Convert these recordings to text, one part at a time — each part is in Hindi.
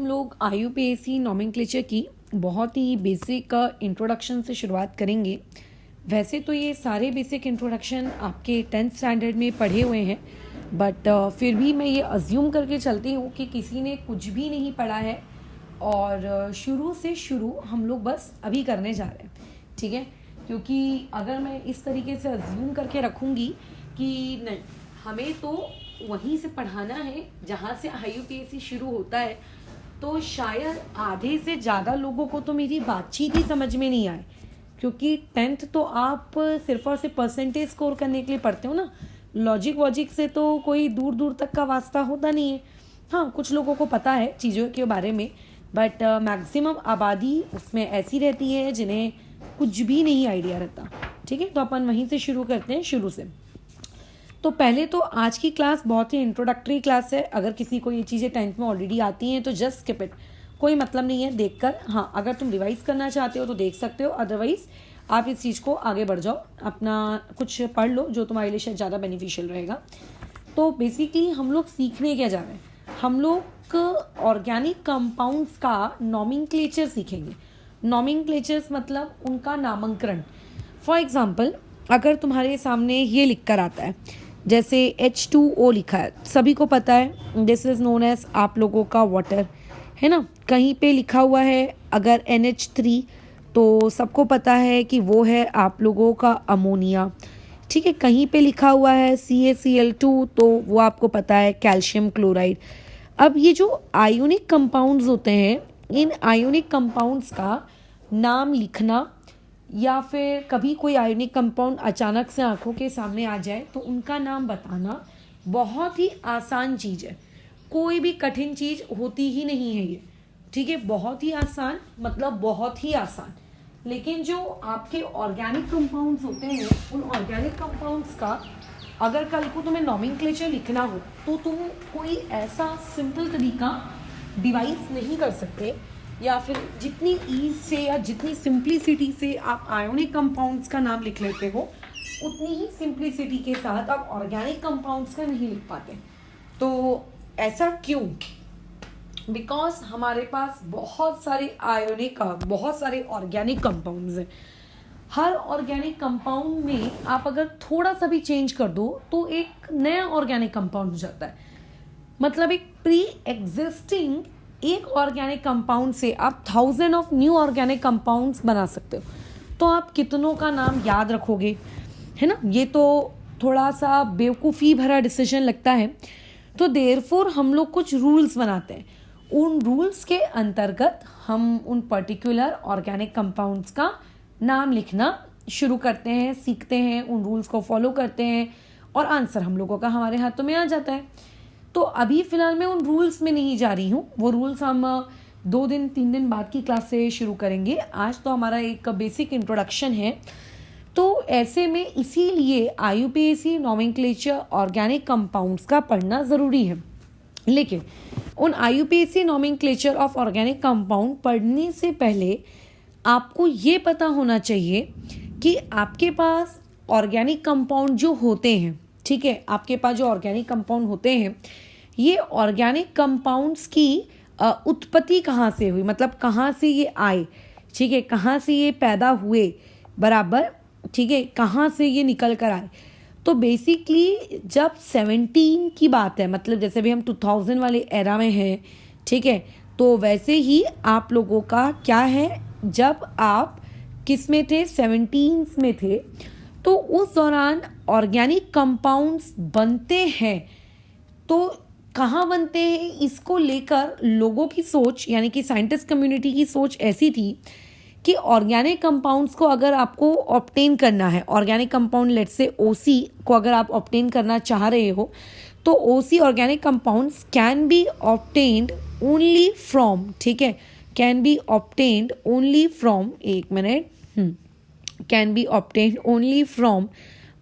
लोग IUPAC नॉमेनक्लेचर की बहुत ही बेसिक इंट्रोडक्शन से शुरुआत करेंगे। वैसे तो ये सारे बेसिक इंट्रोडक्शन आपके 10th स्टैंडर्ड में पढ़े हुए हैं, बट फिर भी मैं ये अज्यूम करके चलती हूँ कि किसी ने कुछ भी नहीं पढ़ा है और शुरू से शुरू हम लोग बस अभी करने जा रहे हैं, ठीक है। क्योंकि अगर मैं इस तरीके से अज्यूम करके रखूँगी कि नहीं, हमें तो वहीं से पढ़ाना है जहाँ से IUPAC शुरू होता है, तो शायद आधे से ज़्यादा लोगों को तो मेरी बातचीत ही समझ में नहीं आए। क्योंकि 10th तो आप सिर्फ और सिर्फ परसेंटेज स्कोर करने के लिए पढ़ते हो ना, लॉजिक वॉजिक से तो कोई दूर दूर तक का वास्ता होता नहीं है। हाँ, कुछ लोगों को पता है चीज़ों के बारे में, बट मैक्सिमम आबादी उसमें ऐसी रहती है जिन्हें कुछ भी नहीं आइडिया रहता, ठीक है। तो अपन वहीं से शुरू करते हैं, शुरू से। तो पहले तो आज की क्लास बहुत ही इंट्रोडक्टरी क्लास है। अगर किसी को ये चीज़ें 10th में ऑलरेडी आती हैं तो जस्ट स्किप इट, कोई मतलब नहीं है देखकर। हाँ, अगर तुम रिवाइज करना चाहते हो तो देख सकते हो, अदरवाइज आप इस चीज़ को आगे बढ़ जाओ, अपना कुछ पढ़ लो जो तुम्हारे लिए शायद ज़्यादा बेनिफिशियल रहेगा। तो बेसिकली हम लोग सीखने क्या जा रहे हैं, हम लोग ऑर्गेनिक कंपाउंड्स का नॉमेनक्लेचर सीखेंगे। नॉमेनक्लेचर्स मतलब उनका नामकरण। फॉर एग्जाम्पल, अगर तुम्हारे सामने ये लिख कर आता है, जैसे H2O लिखा है, सभी को पता है दिस इज़ नोन एज आप लोगों का वाटर, है ना। कहीं पे लिखा हुआ है अगर NH3 तो सबको पता है कि वो है आप लोगों का अमोनिया, ठीक है। कहीं पे लिखा हुआ है CaCl2 तो वो आपको पता है कैल्शियम क्लोराइड। अब ये जो आयोनिक कंपाउंड्स होते हैं, इन आयोनिक कंपाउंड्स का नाम लिखना या फिर कभी कोई आयोनिक कंपाउंड अचानक से आंखों के सामने आ जाए तो उनका नाम बताना बहुत ही आसान चीज़ है। कोई भी कठिन चीज़ होती ही नहीं है ये, ठीक है। बहुत ही आसान मतलब बहुत ही आसान। लेकिन जो आपके ऑर्गेनिक कंपाउंड्स होते हैं, उन ऑर्गेनिक कंपाउंड्स का अगर कल को तुम्हें नॉमेनक्लेचर लिखना हो तो तुम कोई ऐसा सिंपल तरीका डिवाइस नहीं कर सकते, या फिर जितनी ईज से या जितनी सिंप्लिसिटी से आप आयोनिक कंपाउंड्स का नाम लिख लेते हो, उतनी ही सिंप्लिसिटी के साथ आप ऑर्गेनिक कंपाउंड्स का नहीं लिख पाते। तो ऐसा क्यों? बिकॉज हमारे पास बहुत सारे बहुत सारे ऑर्गेनिक कंपाउंड्स हैं। हर ऑर्गेनिक कंपाउंड में आप अगर थोड़ा सा भी चेंज कर दो तो एक नया ऑर्गेनिक कंपाउंड हो जाता है। मतलब एक प्री एग्जिस्टिंग एक ऑर्गेनिक कंपाउंड से आप 1000 ऑफ न्यू ऑर्गेनिक कंपाउंड्स बना सकते हो। तो आप कितनों का नाम याद रखोगे, है ना। ये तो थोड़ा सा बेवकूफ़ी भरा डिसीजन लगता है। तो देयरफॉर हम लोग कुछ रूल्स बनाते हैं। उन रूल्स के अंतर्गत हम उन पर्टिकुलर ऑर्गेनिक कंपाउंड्स का नाम लिखना शुरू करते हैं, सीखते हैं, उन रूल्स को फॉलो करते हैं और आंसर हम लोगों का हमारे हाथों में आ जाता है। तो अभी फ़िलहाल मैं उन रूल्स में नहीं जा रही हूँ, वो रूल्स हम 2-3 दिन बाद की क्लास से शुरू करेंगे। आज तो हमारा एक बेसिक इंट्रोडक्शन है। तो ऐसे में इसीलिए IUPAC नॉमेनक्लेचर ऑर्गेनिक कंपाउंड्स का पढ़ना ज़रूरी है। लेकिन उन IUPAC nomenclature of organic compound पढ़ने से पहले आपको ये पता होना चाहिए कि आपके पास ऑर्गेनिक कंपाउंड जो होते हैं, ठीक है, आपके पास जो ऑर्गेनिक कंपाउंड होते हैं, ये ऑर्गेनिक कंपाउंड्स की उत्पत्ति कहाँ से हुई, मतलब कहाँ से ये आए, ठीक है, कहाँ से ये पैदा हुए, बराबर, ठीक है, कहाँ से ये निकल कर आए। तो बेसिकली जब 17 की बात है, मतलब जैसे भी हम 2000 वाले एरा में हैं, ठीक है, तो वैसे ही आप लोगों का क्या है, जब आप किस में थे, 17 में थे, तो उस दौरान ऑर्गेनिक कंपाउंड्स बनते हैं। तो कहाँ बनते हैं, इसको लेकर लोगों की सोच, यानी कि साइंटिस्ट कम्युनिटी की सोच ऐसी थी कि ऑर्गेनिक कंपाउंड्स को अगर आपको ऑब्टेन करना है, organic compound let's say OC को अगर आप ऑब्टेन करना चाह रहे हो, तो OC organic compounds can be obtained only from, ठीक है, can be obtained only from, एक minute, can be obtained only from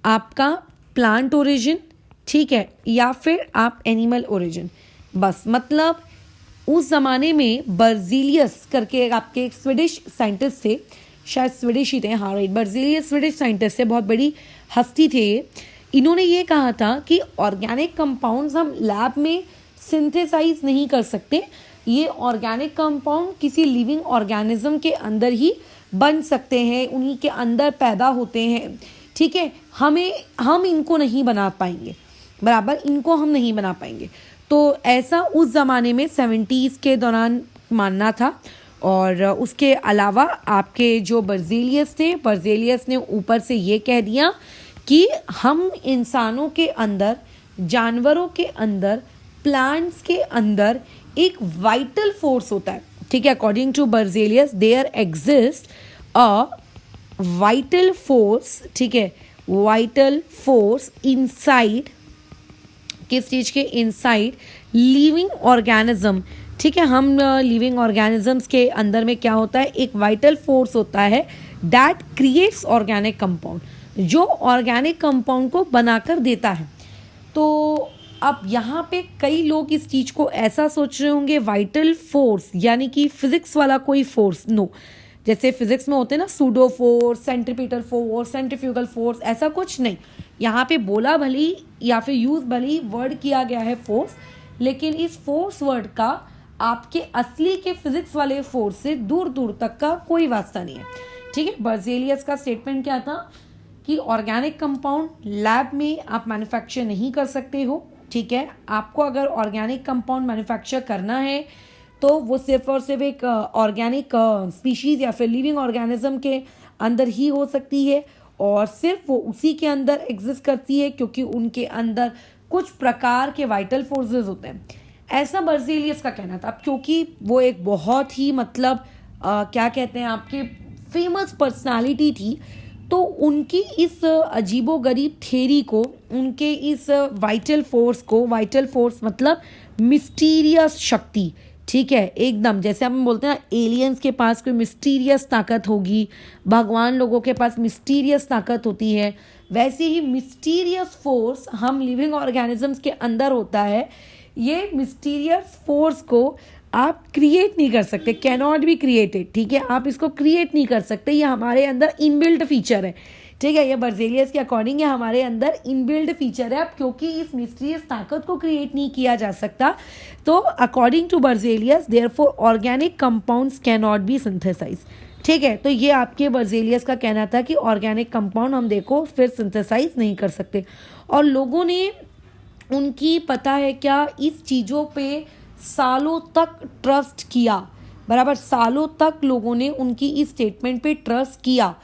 आपका प्लांट ओरिजिन, ठीक है, या फिर आप एनिमल ओरिजिन। बस मतलब उस ज़माने में बर्जीलियस करके आपके एक स्वीडिश साइंटिस्ट थे, शायद स्वीडिश ही थे, हाँ राइट, बर्जीलियस स्वीडिश साइंटिस्ट थे, बहुत बड़ी हस्ती थे। इन्होंने ये कहा था कि ऑर्गेनिक कंपाउंड्स हम लैब में सिंथेसाइज नहीं कर सकते, ये ऑर्गेनिक कंपाउंड किसी लिविंग ऑर्गेनिज्म के अंदर ही बन सकते हैं, उन्हीं के अंदर पैदा होते हैं, ठीक है। हम इनको नहीं बना पाएंगे, बराबर, इनको हम नहीं बना पाएंगे। तो ऐसा उस ज़माने में 70s के दौरान मानना था। और उसके अलावा आपके जो बर्ज़ेलियस थे, बर्ज़ेलियस ने ऊपर से ये कह दिया कि हम इंसानों के अंदर, जानवरों के अंदर, प्लांट्स के अंदर एक वाइटल फोर्स होता है, ठीक है। According to Berzelius there exist a vital force, ठीक है, वाइटल फोर्स इनसाइड, किस चीज़ के, इनसाइड लिविंग ऑर्गेनिज्म, ठीक है। हम लिविंग ऑर्गेनिजम्स के अंदर में क्या होता है, एक वाइटल फोर्स होता है दैट क्रिएट्स ऑर्गेनिक कंपाउंड, जो ऑर्गेनिक कंपाउंड को बनाकर देता है। तो अब यहाँ पे कई लोग इस चीज़ को ऐसा सोच रहे होंगे वाइटल फोर्स यानी कि फिजिक्स वाला कोई फोर्स, नो। जैसे फिजिक्स में होते हैं ना pseudo force, centripetal force, centrifugal force, ऐसा कुछ नहीं। यहाँ पे बोला भली या फिर यूज भली वर्ड किया गया है फोर्स, लेकिन इस फोर्स वर्ड का आपके असली के फिजिक्स वाले फोर्स से दूर दूर तक का कोई वास्ता नहीं है, ठीक है। बर्ज़ेलियस का स्टेटमेंट क्या था कि ऑर्गेनिक कंपाउंड लैब में आप मैन्युफैक्चर नहीं कर सकते हो, ठीक है। आपको अगर ऑर्गेनिक कंपाउंड मैन्युफैक्चर करना है तो वो सिर्फ और सिर्फ एक ऑर्गेनिक स्पीशीज़ या फिर लिविंग ऑर्गेनिज्म के अंदर ही हो सकती है, और सिर्फ वो उसी के अंदर एग्जिस्ट करती है क्योंकि उनके अंदर कुछ प्रकार के वाइटल फोर्सेस होते हैं। ऐसा बर्ज़ेलियस का कहना था। अब क्योंकि वो एक बहुत ही मतलब क्या कहते हैं आपके फेमस पर्सनालिटी थी, तो उनकी इस अजीबोगरीब थ्योरी को, उनके इस वाइटल फोर्स को, वाइटल फोर्स मतलब मिस्टीरियस शक्ति, ठीक है, एकदम जैसे हम बोलते हैं एलियंस के पास कोई मिस्टीरियस ताकत होगी, भगवान लोगों के पास मिस्टीरियस ताकत होती है, वैसे ही मिस्टीरियस फोर्स हम लिविंग ऑर्गेनिजम्स के अंदर होता है। ये मिस्टीरियस फोर्स को आप क्रिएट नहीं कर सकते, कैन नॉट बी क्रिएटेड, ठीक है। आप इसको क्रिएट नहीं कर सकते, ये हमारे अंदर इनबिल्ट फीचर है, ठीक है। ये बर्ज़ेलियस के अकॉर्डिंग ये हमारे अंदर इनबिल्ट फीचर है। अब क्योंकि इस मिस्टीरियस ताकत को क्रिएट नहीं किया जा सकता, तो according to Berzelius therefore organic compounds can not be synthesise, ठीक है। तो ये आपके बर्ज़ेलियस का कहना था कि ऑर्गेनिक कंपाउंड हम देखो फिर सिंथेसाइज नहीं कर सकते। और लोगों ने, उनकी पता है क्या, इस चीज़ों पे सालों तक ट्रस्ट किया, बराबर, सालों तक लोगों ने उनकी इस स्टेटमेंट पे ट्रस्ट किया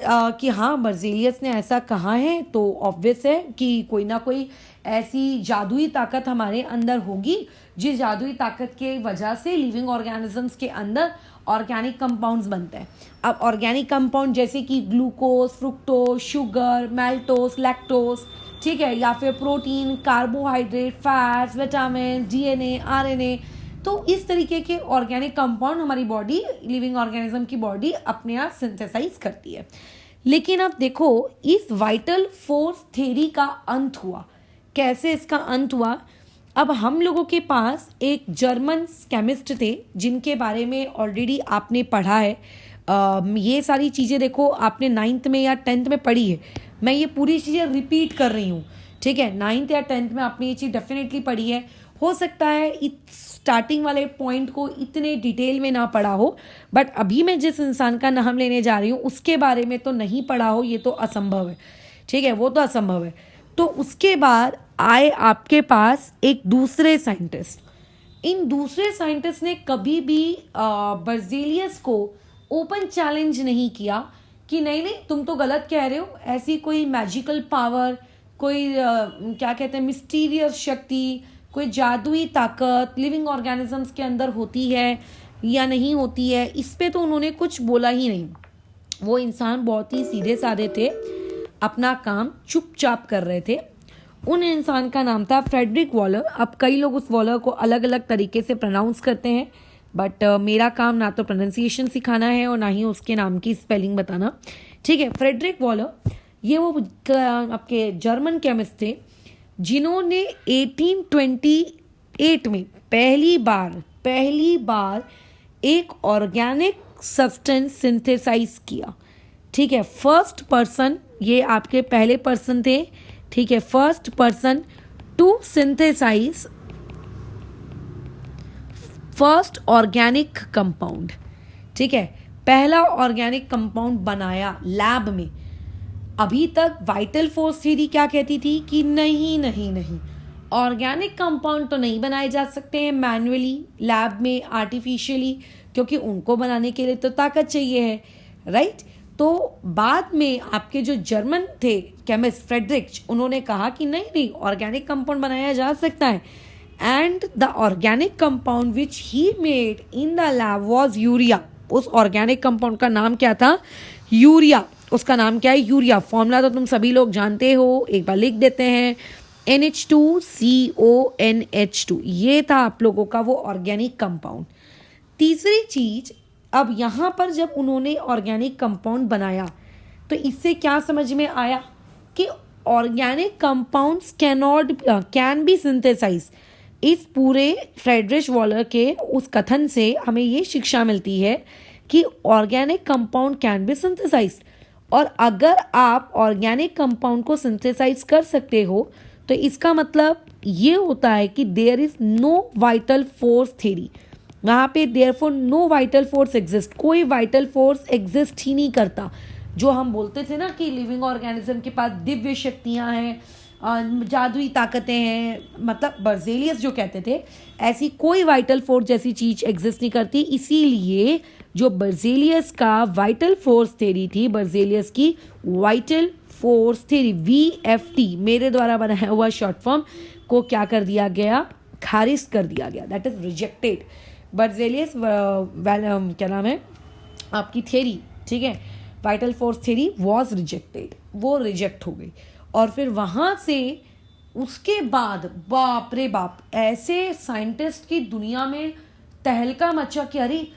कि हाँ बर्ज़ेलियस ने ऐसा कहा है, तो ऑब्वियस है कि कोई ना कोई ऐसी जादुई ताकत हमारे अंदर होगी जिस जादुई ताकत के वजह से लिविंग ऑर्गेनिजम्स के अंदर ऑर्गेनिक कंपाउंड्स बनते हैं। अब ऑर्गेनिक कंपाउंड जैसे कि ग्लूकोज, फ्रुक्टोज, शुगर, मैल्टोस, लैक्टोस, ठीक है, या फिर protein, carbohydrate, fats, vitamin, DNA, RNA, तो इस तरीके के ऑर्गेनिक कंपाउंड हमारी बॉडी, लिविंग ऑर्गेनिज्म की बॉडी अपने आप सिंथेसाइज करती है। लेकिन अब देखो इस वाइटल फोर्स थ्योरी का अंत हुआ, कैसे इसका अंत हुआ। अब हम लोगों के पास एक जर्मन केमिस्ट थे जिनके बारे में ऑलरेडी आपने पढ़ा है। ये सारी चीज़ें देखो आपने 9th में या 10th में पढ़ी है, मैं ये पूरी चीज़ें रिपीट कर रही हूँ, ठीक है। 9th या 10th में आपने ये चीज़ डेफिनेटली पढ़ी है। हो सकता है स्टार्टिंग वाले पॉइंट को इतने डिटेल में ना पढ़ा हो, बट अभी मैं जिस इंसान का नाम लेने जा रही हूँ उसके बारे में तो नहीं पढ़ा हो, ये तो असंभव है, ठीक है, वो तो असंभव है। तो उसके बाद आए आपके पास एक दूसरे साइंटिस्ट। इन दूसरे साइंटिस्ट ने कभी भी बर्ज़ेलियस को ओपन चैलेंज नहीं किया कि नहीं नहीं तुम तो गलत कह रहे हो, ऐसी कोई मैजिकल पावर, कोई क्या कहते हैं मिस्टीरियस शक्ति, कोई जादुई ताकत लिविंग ऑर्गेनिजम्स के अंदर होती है या नहीं होती है, इस पे तो उन्होंने कुछ बोला ही नहीं। वो इंसान बहुत ही सीधे साधे थे, अपना काम चुपचाप कर रहे थे। उन इंसान का नाम था फ्रेडरिक वॉलर। अब कई लोग उस वॉलर को अलग अलग तरीके से प्रोनाउंस करते हैं, बट मेरा काम ना तो प्रोनाउंसिएशन सिखाना है और ना ही उसके नाम की स्पेलिंग बताना, ठीक है। फ्रेडरिक वॉलर ये वो आपके जर्मन केमिस्ट थे जिन्होंने 1828 में पहली बार एक ऑर्गेनिक सब्सटेंस सिंथेसाइज किया, ठीक है। फर्स्ट पर्सन, ये आपके पहले पर्सन थे, ठीक है, first person to synthesize first organic compound, ठीक है, पहला ऑर्गेनिक कंपाउंड बनाया लैब में। अभी तक वाइटल फोर्स थ्योरी क्या कहती थी कि नहीं नहीं नहीं, ऑर्गेनिक कंपाउंड तो नहीं बनाए जा सकते हैं मैन्युअली लैब में आर्टिफिशियली, क्योंकि उनको बनाने के लिए तो ताकत चाहिए है, राइट। तो बाद में आपके जो जर्मन थे केमिस्ट फ्रेडरिच, उन्होंने कहा कि नहीं नहीं, ऑर्गेनिक कंपाउंड बनाया जा सकता है। And the organic compound which he made in the lab was urea. उस ऑर्गेनिक कंपाउंड का नाम क्या था? यूरिया। उसका नाम क्या है? यूरिया। फॉर्मूला तो तुम सभी लोग जानते हो, एक बार लिख देते हैं, NH2CONH2। ये था आप लोगों का वो ऑर्गेनिक कंपाउंड। तीसरी चीज, अब यहाँ पर जब उन्होंने ऑर्गेनिक कंपाउंड बनाया तो इससे क्या समझ में आया कि organic compounds can be synthesize. इस पूरे फ्रेडरिच वॉलर के उस कथन से हमें ये शिक्षा मिलती है कि organic compound can be synthesize. और अगर आप ऑर्गेनिक कंपाउंड को सिंथेसाइज कर सकते हो तो इसका मतलब ये होता है कि there is no vital force theory. वहाँ पे therefore no vital force exist, कोई वाइटल फोर्स एग्जिस्ट ही नहीं करता। जो हम बोलते थे ना कि लिविंग ऑर्गेनिज्म के पास दिव्य शक्तियाँ हैं, जादुई ताकतें हैं, मतलब बर्जेलियस जो कहते थे, ऐसी कोई वाइटल फोर्स जैसी चीज एग्जिस्ट नहीं करती। इसीलिए जो बर्जेलियस का वाइटल फोर्स थ्योरी थी, बर्जेलियस की वाइटल फोर्स थ्योरी VFT, मेरे द्वारा बनाया हुआ शॉर्ट फॉर्म, को क्या कर दिया गया? खारिज कर दिया गया, दैट इज रिजेक्टेड। बर्जेलियस क्या नाम है आपकी थ्योरी, ठीक है, vital force theory was rejected, वो रिजेक्ट हो गई। और फिर वहाँ से उसके बाद बाप रे बाप, ऐसे साइंटिस्ट की दुनिया में तहलका मचा कि अरे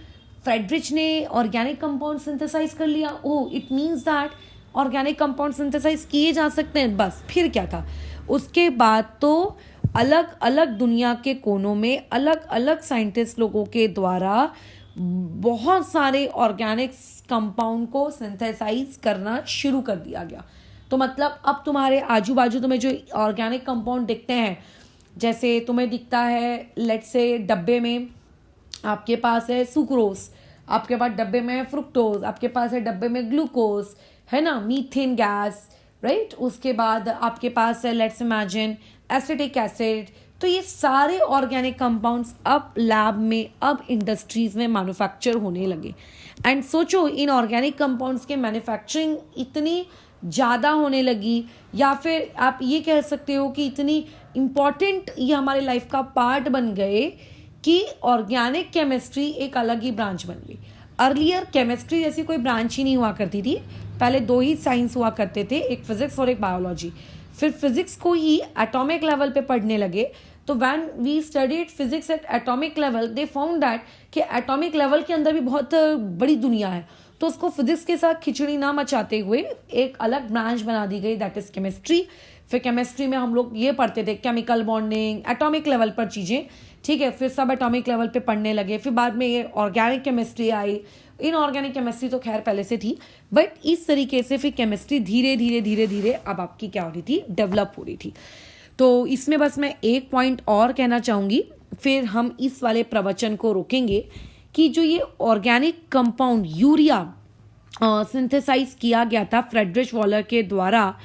फ्रेडरिच ने ऑर्गेनिक कंपाउंड सिंथेसाइज कर लिया, oh it means that organic compound synthesize किए जा सकते हैं। बस फिर क्या था, उसके बाद तो अलग अलग दुनिया के कोनों में अलग अलग साइंटिस्ट लोगों के द्वारा बहुत सारे ऑर्गेनिक कंपाउंड को सिंथेसाइज करना शुरू कर दिया गया। तो मतलब अब तुम्हारे आजू बाजू तुम्हें जो ऑर्गेनिक कंपाउंड दिखते हैं, जैसे तुम्हें दिखता है लेट्स से डब्बे में आपके पास है सुक्रोज, आपके पास डब्बे में है फ्रुक्टोज, आपके पास है डब्बे में ग्लूकोज, है ना, मीथेन गैस, राइट। उसके बाद आपके पास है लेट्स इमेजिन एसिटिक एसिड। तो ये सारे ऑर्गेनिक कंपाउंड्स अब लैब में, अब इंडस्ट्रीज में मैन्युफैक्चर होने लगे। एंड सोचो, इन ऑर्गेनिक कंपाउंड्स के मैन्युफैक्चरिंग इतनी ज़्यादा होने लगी, या फिर आप ये कह सकते हो कि इतनी इम्पॉर्टेंट ये हमारे लाइफ का पार्ट बन गए कि ऑर्गेनिक केमिस्ट्री एक अलग ही ब्रांच बन गई। अर्लियर केमिस्ट्री जैसी कोई ब्रांच ही नहीं हुआ करती थी, पहले दो ही साइंस हुआ करते थे, एक फिजिक्स और एक बायोलॉजी। फिर फिजिक्स को ही एटॉमिक लेवल पे पढ़ने लगे, तो when we studied physics at atomic level they found that कि एटॉमिक लेवल के अंदर भी बहुत बड़ी दुनिया है। तो उसको फिजिक्स के साथ खिचड़ी ना मचाते हुए एक अलग ब्रांच बना दी गई, दैट इज केमिस्ट्री। फिर केमिस्ट्री में हम लोग ये पढ़ते थे केमिकल बॉन्डिंग, एटॉमिक लेवल पर चीज़ें, ठीक है, फिर सब एटॉमिक लेवल पे पढ़ने लगे। फिर बाद में ये organic chemistry I. Inorganic chemistry तो खैर पहले से थी, बट इस तरीके से फिर केमिस्ट्री धीरे धीरे धीरे धीरे अब आपकी क्या हो रही थी, डेवलप हो रही थी। तो इसमें बस मैं एक पॉइंट और कहना चाहूँगी, फिर हम इस वाले प्रवचन को रोकेंगे कि जो ये ऑर्गेनिक कंपाउंड यूरिया सिंथेसाइज किया गया था फ्रेडरिच वॉलर के द्वारा,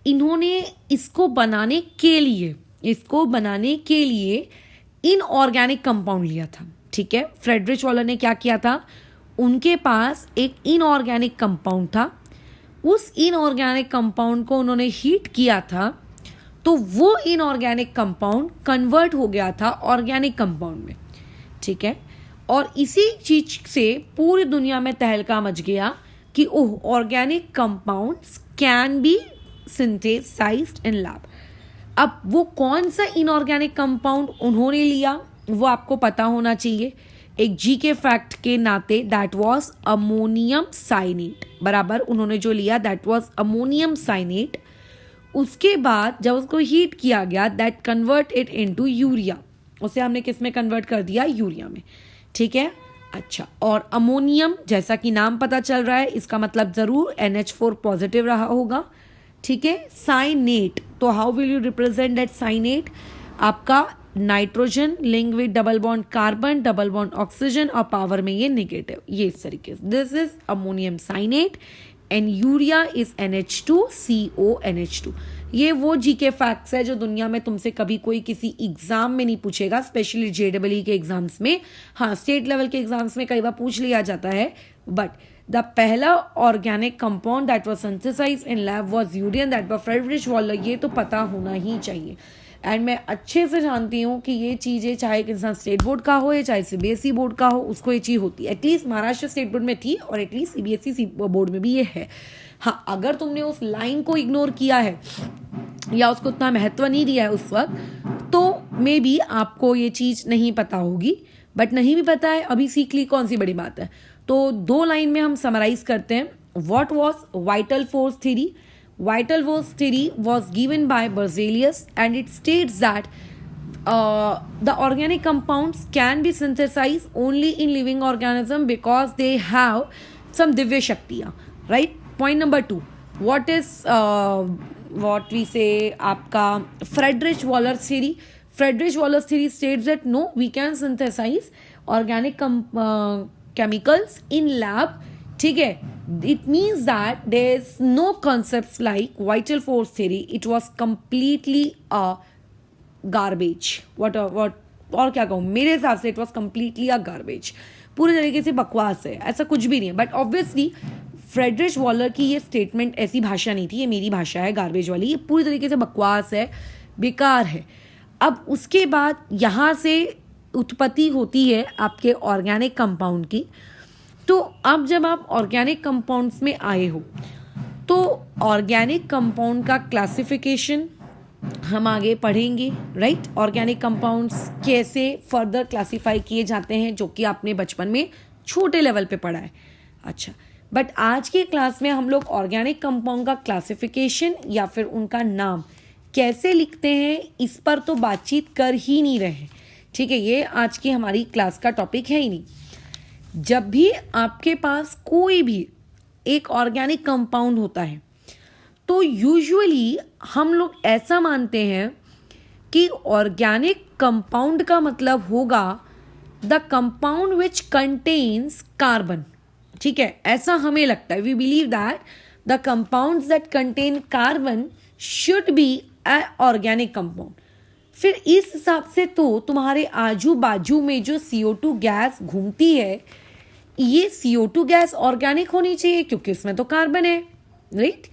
इन्होंने इसको बनाने के लिए इनऑर्गेनिक कंपाउंड लिया था, ठीक है। फ्रेडरिच वॉलर ने क्या किया था, उनके पास एक इनऑर्गेनिक कंपाउंड था, उस इनऑर्गेनिक कंपाउंड को उन्होंने हीट किया था, तो वो इनऑर्गेनिक कंपाउंड कन्वर्ट हो गया था ऑर्गेनिक कंपाउंड में, ठीक है। और इसी चीज से पूरी दुनिया में तहलका मच गया कि oh, organic compounds can be synthesised in lab. अब वो कौन सा इनऑर्गेनिक कंपाउंड उन्होंने लिया वो आपको पता होना चाहिए, एक जीके फैक्ट के नाते, दैट वाज अमोनियम साइनेट। बराबर, उन्होंने जो लिया दैट वाज अमोनियम साइनेट। उसके बाद जब उसको हीट किया गया, that convert it into urea, उसे हमने किस में कन्वर्ट कर दिया, यूरिया में, ठीक है। अच्छा, और अमोनियम जैसा कि नाम पता चल रहा है, इसका मतलब जरूर NH4 पॉजिटिव रहा होगा, ठीक है। साइनेट, तो how will you represent that cyanate, आपका nitrogen link with double bond carbon, double bond oxygen, और पावर में ये नेगेटिव, ये इस तरीके से. This is ammonium cyanate and urea is NH2CO NH2. ये वो जीके फैक्ट्स है जो दुनिया में तुमसे कभी कोई किसी एग्जाम में नहीं पूछेगा, स्पेशली JEE के एग्जाम्स में. हाँ, स्टेट लेवल के एग्जाम्स में कई बार पूछ लिया जाता है, बट द पहला organic compound that was synthesized in lab was urea, that by Friedrich Wohler. ये तो पता होना ही चाहिए. एंड मैं अच्छे से जानती हूँ कि ये चीज़ें चाहे एक इंसान स्टेट बोर्ड का हो या चाहे CBSE बोर्ड का हो, उसको ये चीज़ होती है. एटलीस्ट महाराष्ट्र स्टेट बोर्ड में थी और एटलीस्ट CBSE बोर्ड में भी ये है. हाँ, अगर तुमने उस लाइन को इग्नोर किया है या उसको उतना महत्व नहीं दिया है उस वक्त, तो मे बी आपको ये चीज़ नहीं पता होगी. बट नहीं भी पता है, अभी सीख ली, कौन सी बड़ी बात है. तो 2 लाइन में हम समराइज करते हैं. What was vital force theory? Vital force theory was given by Berzelius, and it states that the organic compounds can be synthesized only in living organism because they have some divya shaktiya, right? Point number 2, what is what we say आपका Friedrich Waller's theory? Friedrich Waller's theory states that no, we can synthesize organic chemicals in lab. ठीक है, it means that there is no concepts like vital force theory. It was completely a garbage. What और क्या कहूँ, मेरे हिसाब से it was completely a garbage. पूरे तरीके से बकवास है, ऐसा कुछ भी नहीं है. बट ऑब्वियसली फ्रेडरिच वॉलर की ये स्टेटमेंट ऐसी भाषा नहीं थी, ये मेरी भाषा है गार्बेज वाली. ये पूरी तरीके से बकवास है, बेकार है. अब उसके बाद यहाँ से उत्पत्ति होती है आपके ऑर्गेनिक कंपाउंड की. तो अब जब आप ऑर्गेनिक कंपाउंड्स में आए हो, तो ऑर्गेनिक कंपाउंड का क्लासिफिकेशन हम आगे पढ़ेंगे, राइट? ऑर्गेनिक कंपाउंड्स कैसे फर्दर क्लासिफाई किए जाते हैं, जो कि आपने बचपन में छोटे लेवल पे पढ़ा है. अच्छा, बट आज की क्लास में हम लोग ऑर्गेनिक कंपाउंड का क्लासिफिकेशन या फिर उनका नाम कैसे लिखते हैं, इस पर तो बातचीत कर ही नहीं रहे. ठीक है, ये आज की हमारी क्लास का टॉपिक है ही नहीं. जब भी आपके पास कोई भी एक ऑर्गेनिक कंपाउंड होता है, तो यूजुअली हम लोग ऐसा मानते हैं कि ऑर्गेनिक कंपाउंड का मतलब होगा the compound which contains carbon. ठीक है, ऐसा हमें लगता है. We believe that the compounds that contain carbon should be a organic compound. फिर इस हिसाब से तो तुम्हारे आजू बाजू में जो CO2 गैस घूमती है, ये CO2 गैस ऑर्गेनिक होनी चाहिए क्योंकि इसमें तो कार्बन है, राइट?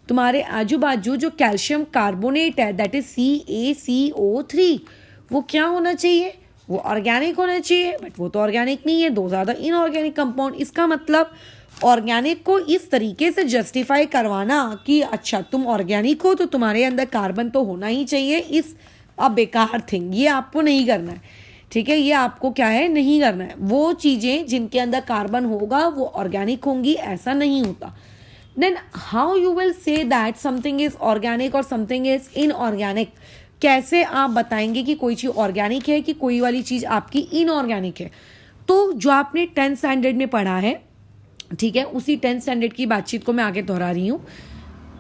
तुम्हारे आजू बाजू जो कैल्शियम कार्बोनेट है, दैट इज CaCO3, वो क्या होना चाहिए? वो ऑर्गेनिक होना चाहिए. बट वो तो ऑर्गेनिक नहीं है, दो ज़्यादा इनऑर्गेनिक कंपाउंड. इसका मतलब ऑर्गेनिक को इस तरीके से जस्टिफाई करवाना कि अच्छा तुम ऑर्गेनिक हो तो तुम्हारे अंदर कार्बन तो होना ही चाहिए, इस अब बेकार थिंग, ये आपको नहीं करना है. ठीक है, ये आपको क्या है, नहीं करना है. वो चीज़ें जिनके अंदर कार्बन होगा वो ऑर्गेनिक होंगी, ऐसा नहीं होता. Then how you will say that something is organic और समथिंग इज इनऑर्गेनिक? कैसे आप बताएंगे कि कोई चीज़ ऑर्गेनिक है कि कोई वाली चीज़ आपकी इनऑर्गेनिक है? तो जो आपने 10th स्टैंडर्ड में पढ़ा है, ठीक है, उसी 10th स्टैंडर्ड की बातचीत को मैं आगे दोहरा रही हूँ.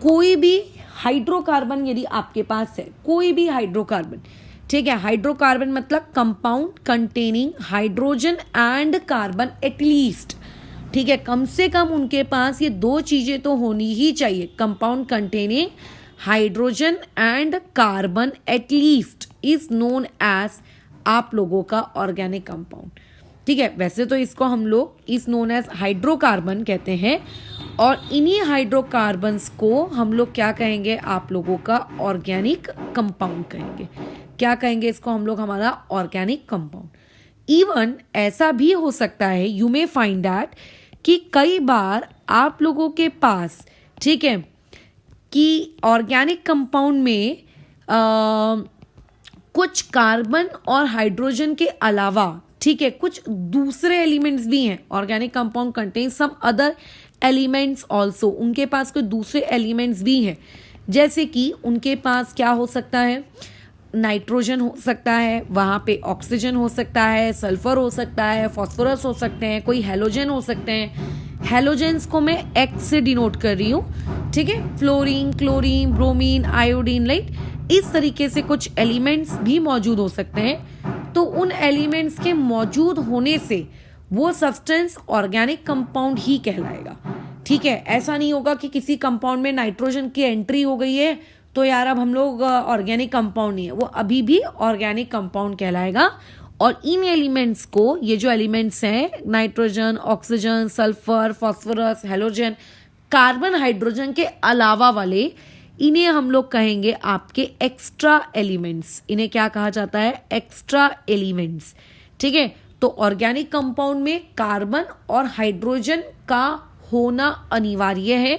कोई भी हाइड्रोकार्बन यदि आपके पास है, कोई भी हाइड्रोकार्बन, ठीक है, हाइड्रोकार्बन मतलब compound containing hydrogen and carbon at least. ठीक है, कम से कम उनके पास ये 2 चीजें तो होनी ही चाहिए, compound containing hydrogen and carbon at least is known as आप लोगों का ऑर्गेनिक कंपाउंड. ठीक है, वैसे तो इसको हम लोग इज नोन एज हाइड्रोकार्बन कहते हैं, और इन्हीं हाइड्रोकार्बन्स को हम लोग क्या कहेंगे, आप लोगों का ऑर्गेनिक कंपाउंड कहेंगे. क्या कहेंगे इसको हम लोग, हमारा ऑर्गेनिक कंपाउंड. इवन ऐसा भी हो सकता है, यू मे फाइंड दैट, कि कई बार आप लोगों के पास, ठीक है, कि ऑर्गेनिक कंपाउंड में कुछ कार्बन और हाइड्रोजन के अलावा, ठीक है, कुछ दूसरे एलिमेंट्स भी हैं. Organic compound contain some other elements also. उनके पास कोई दूसरे एलिमेंट्स भी हैं, जैसे कि उनके पास क्या हो सकता है, नाइट्रोजन हो सकता है, वहाँ पे ऑक्सीजन हो सकता है, सल्फर हो सकता है, फॉस्फोरस हो सकते हैं, कोई हेलोजन हो सकते हैं. हेलोजेंस को मैं X से डिनोट कर रही हूँ. ठीक है, fluorine, chlorine, bromine, iodine, right. इस तरीके से कुछ एलिमेंट्स भी मौजूद हो सकते हैं। तो उन एलिमेंट्स के मौजूद होने से वो सब्सटेंस ऑर्गेनिक कंपाउंड ही कहलाएगा। ठीक है, ऐसा नहीं होगा कि किसी कंपाउंड में नाइट्रोजन की एंट्री हो गई है तो यार अब हम लोग ऑर्गेनिक कंपाउंड नहीं है, वो अभी भी ऑर्गेनिक कंपाउंड कहलाएगा। और इन एलिमेंट्स को, ये जो एलिमेंट्स हैं nitrogen, oxygen, sulphur, phosphorus, halogen, carbon, hydrogen के अलावा वाले, इन्हें हम लोग कहेंगे आपके एक्स्ट्रा एलिमेंट्स। इन्हें क्या कहा जाता है? Extra elements. ठीक है, तो ऑर्गेनिक कंपाउंड में कार्बन और हाइड्रोजन का होना अनिवार्य है।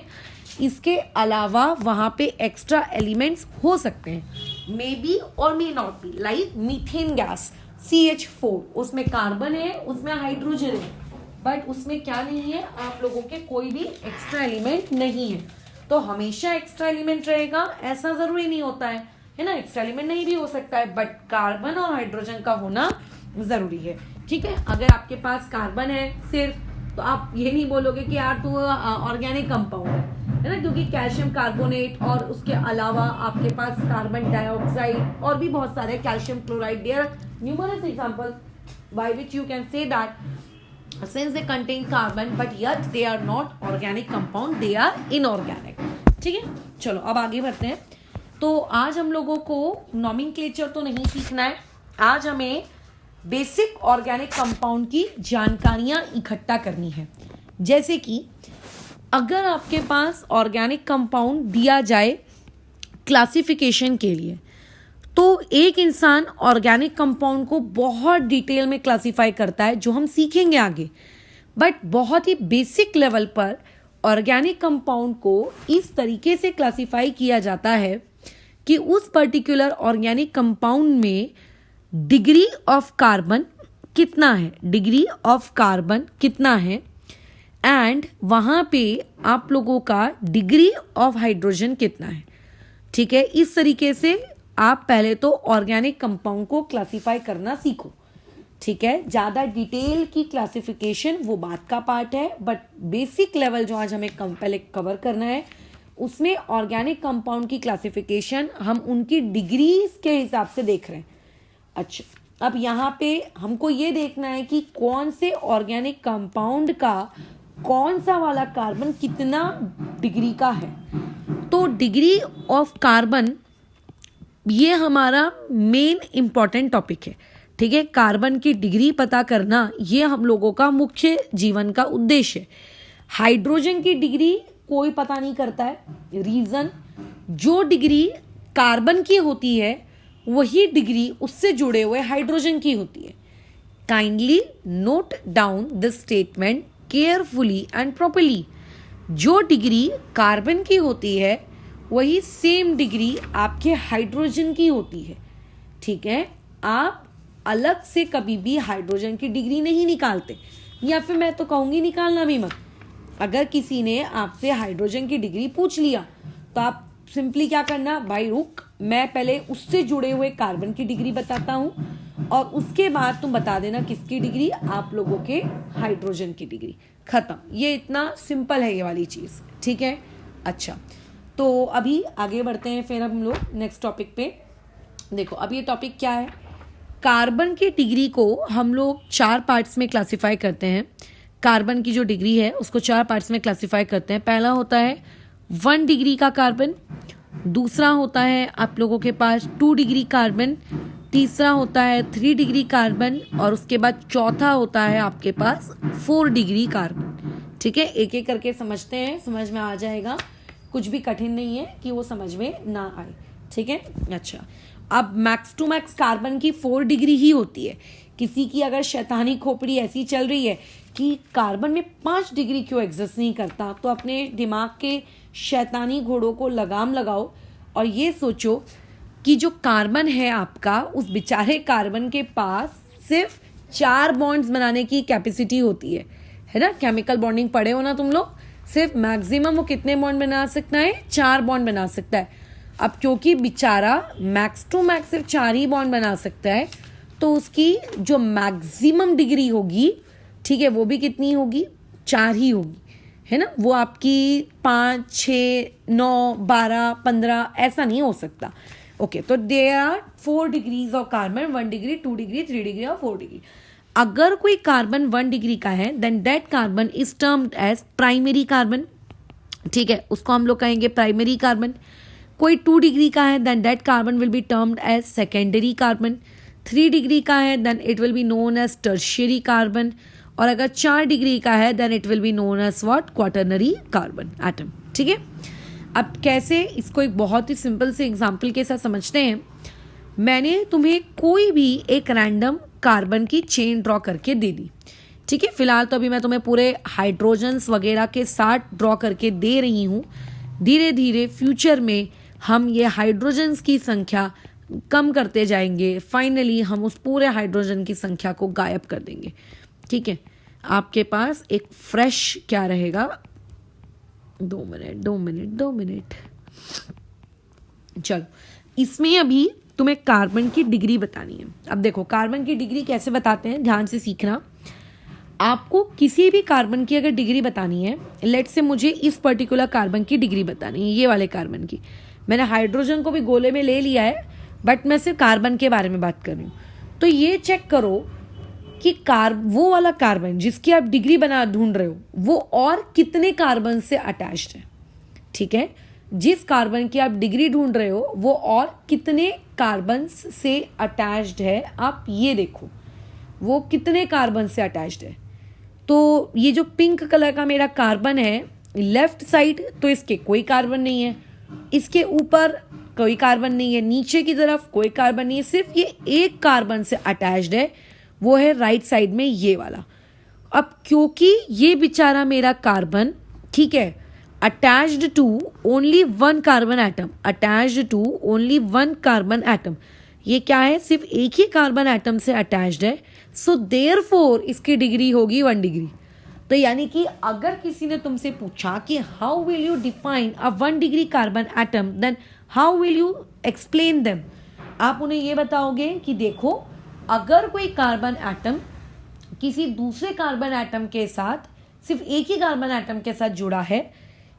इसके अलावा वहां पे एक्स्ट्रा एलिमेंट्स हो सकते हैं, मे बी और may not be, like methane gas CH4, उसमें कार्बन है, उसमें हाइड्रोजन है, बट उसमें क्या नहीं है आप लोगों के, कोई भी एक्स्ट्रा एलिमेंट नहीं है। तो हमेशा एक्स्ट्रा एलिमेंट रहेगा ऐसा जरूरी नहीं होता है ना, एक्स्ट्रा एलिमेंट नहीं भी हो सकता है, बट कार्बन और हाइड्रोजन का होना जरूरी है। ठीक है, अगर आपके पास कार्बन है सिर्फ, तो आप ये नहीं बोलोगे कि यार तू ऑर्गेनिक कंपाउंड है ना, क्योंकि कैल्शियम कार्बोनेट और उसके अलावा आपके पास कार्बन डाइऑक्साइड और भी बहुत सारे, calcium chloride, there are numerous examples by which you can say that since they contain carbon but yet they are not organic compound, they are inorganic। ठीक है, चलो अब आगे बढ़ते हैं। तो आज हम लोगों को नॉमेनक्लेचर तो नहीं सीखना है, आज हमें बेसिक ऑर्गेनिक कंपाउंड की जानकारियां इकट्ठा करनी है। जैसे कि अगर आपके पास ऑर्गेनिक कंपाउंड दिया जाए क्लासिफिकेशन के लिए, तो एक इंसान ऑर्गेनिक कंपाउंड को बहुत डिटेल में क्लासिफाई करता है, जो हम सीखेंगे आगे। बट बहुत ही बेसिक लेवल पर ऑर्गेनिक कंपाउंड को इस तरीके से क्लासिफाई किया जाता है कि उस पर्टिकुलर ऑर्गेनिक कंपाउंड में डिग्री ऑफ कार्बन कितना है, डिग्री ऑफ कार्बन कितना है, एंड वहाँ पे आप लोगों का डिग्री ऑफ हाइड्रोजन कितना है। ठीक है, इस तरीके से आप पहले तो ऑर्गेनिक कंपाउंड को क्लासिफाई करना सीखो। ठीक है, ज़्यादा डिटेल की क्लासिफिकेशन वो बात का पार्ट है, बट बेसिक लेवल जो आज हमें पहले कवर करना है, उसमें ऑर्गेनिक कंपाउंड की क्लासिफिकेशन हम उनकी डिग्रीज के हिसाब से देख रहे हैं। अच्छा, अब यहाँ पे हमको ये देखना है कि कौन से ऑर्गेनिक कंपाउंड का कौन सा वाला कार्बन कितना डिग्री का है। तो डिग्री ऑफ कार्बन ये हमारा मेन इंपॉर्टेंट टॉपिक है। ठीक है, कार्बन की डिग्री पता करना ये हम लोगों का मुख्य जीवन का उद्देश्य है। हाइड्रोजन की डिग्री कोई पता नहीं करता है, रीजन जो डिग्री कार्बन की होती है वही डिग्री उससे जुड़े हुए हाइड्रोजन की होती है। Kindly note down this statement carefully and properly. जो डिग्री कार्बन की होती है वही सेम डिग्री आपके हाइड्रोजन की होती है। ठीक है, आप अलग से कभी भी हाइड्रोजन की डिग्री नहीं निकालते, या फिर मैं तो कहूँगी निकालना भी मत। अगर किसी ने आपसे हाइड्रोजन की डिग्री पूछ लिया तो आप सिंपली क्या करना, भाई रुक, मैं पहले उससे जुड़े हुए कार्बन की डिग्री बताता हूँ और उसके बाद तुम बता देना किसकी डिग्री, आप लोगों के हाइड्रोजन की डिग्री। खत्म, ये इतना सिंपल है ये वाली चीज़। ठीक है, अच्छा तो अभी आगे बढ़ते हैं, फिर हम लोग नेक्स्ट टॉपिक पे। देखो अब ये टॉपिक क्या है, कार्बन की डिग्री को हम लोग 4 पार्ट्स में क्लासिफाई करते हैं। कार्बन की जो डिग्री है उसको 4 पार्ट्स में क्लासिफाई करते हैं। पहला होता है 1 डिग्री का कार्बन, दूसरा होता है आप लोगों के पास 2 डिग्री कार्बन, तीसरा होता है 3 डिग्री कार्बन, और उसके बाद चौथा होता है आपके पास 4 डिग्री कार्बन। ठीक है, एक एक करके समझते हैं, समझ में आ जाएगा, कुछ भी कठिन नहीं है कि वो समझ में ना आए। ठीक है, अच्छा अब मैक्स टू मैक्स कार्बन की 4 डिग्री ही होती है। किसी की अगर शैतानी खोपड़ी ऐसी चल रही है कि कार्बन में 5 डिग्री क्यों एग्जिस्ट नहीं करता, तो अपने दिमाग के शैतानी घोड़ों को लगाम लगाओ और ये सोचो कि जो कार्बन है आपका, उस बेचारे कार्बन के पास सिर्फ 4 बॉन्ड्स बनाने की कैपेसिटी होती है ना। केमिकल बॉन्डिंग पढ़े हो ना तुम लोग, सिर्फ मैक्सिमम वो कितने बॉन्ड बना सकता है, 4 बॉन्ड बना सकता है। अब क्योंकि बेचारा मैक्स टू मैक्स सिर्फ 4 ही बॉन्ड बना सकता है, तो उसकी जो मैक्सिमम डिग्री होगी, ठीक है, वो भी कितनी होगी, 4 ही होगी, है ना। वो आपकी 5, 6, 9, 12, 15 ऐसा नहीं हो सकता। ओके, तो there are 4 degrees of carbon, 1 degree, 2 degree, 3 degree और 4 डिग्री। अगर कोई कार्बन 1 डिग्री का है then that carbon is termed as primary carbon, ठीक है, उसको हम लोग कहेंगे प्राइमरी कार्बन। कोई 2 डिग्री का है then that carbon will be termed as secondary carbon. 3 degree का है then it will be known as tertiary carbon. और अगर 4 डिग्री का है then it will be known as what, quaternary carbon atom, ठीक है। अब कैसे, इसको एक बहुत ही सिंपल से एग्जाम्पल के साथ समझते हैं। मैंने तुम्हें कोई भी एक रैंडम कार्बन की चेन ड्रॉ करके दे दी, ठीक है। फिलहाल तो अभी मैं तुम्हें पूरे हाइड्रोजन्स वगैरह के साथ ड्रॉ करके दे रही हूँ। धीरे धीरे फ्यूचर में हम ये हाइड्रोजन्स की संख्या कम करते जाएंगे, फाइनली हम उस पूरे हाइड्रोजन की संख्या को गायब कर देंगे, ठीक है। आपके पास एक फ्रेश क्या रहेगा, 2 मिनट। चलो, इसमें अभी तुम्हें कार्बन की डिग्री बतानी है। अब देखो कार्बन की डिग्री कैसे बताते हैं, ध्यान से सीखना। आपको किसी भी कार्बन की अगर डिग्री बतानी है, लेट से मुझे इस पर्टिकुलर कार्बन की डिग्री बतानी है, ये वाले कार्बन की। मैंने हाइड्रोजन को भी गोले में ले लिया है बट मैं सिर्फ कार्बन के बारे में बात कर रही हूँ। तो ये चेक करो कि वो वाला कार्बन जिसकी आप डिग्री बना ढूंढ रहे हो वो और कितने कार्बन से अटैच्ड है, ठीक है। जिस कार्बन की आप डिग्री ढूंढ रहे हो वो और कितने कार्बन से अटैच्ड है, आप ये देखो वो कितने कार्बन से अटैच्ड है। तो ये जो पिंक कलर का मेरा कार्बन है लेफ्ट साइड, तो इसके कोई कार्बन नहीं है, इसके ऊपर कोई कार्बन नहीं है, नीचे की तरफ कोई कार्बन नहीं है, सिर्फ ये एक कार्बन से अटैच्ड है, वो है राइट साइड में ये वाला। अब क्योंकि ये बेचारा मेरा कार्बन, ठीक है, attached to only 1 carbon atom, attached to only 1 carbon atom, ये क्या है, सिर्फ एक ही कार्बन एटम से अटैच्ड है। सो देयरफॉर इसकी डिग्री होगी 1 डिग्री। तो यानी कि अगर किसी ने तुमसे पूछा कि how will you define a 1 degree carbon atom, then how will you explain them, आप उन्हें ये बताओगे कि देखो अगर कोई कार्बन एटम किसी दूसरे कार्बन एटम के साथ, सिर्फ एक ही कार्बन एटम के साथ जुड़ा है,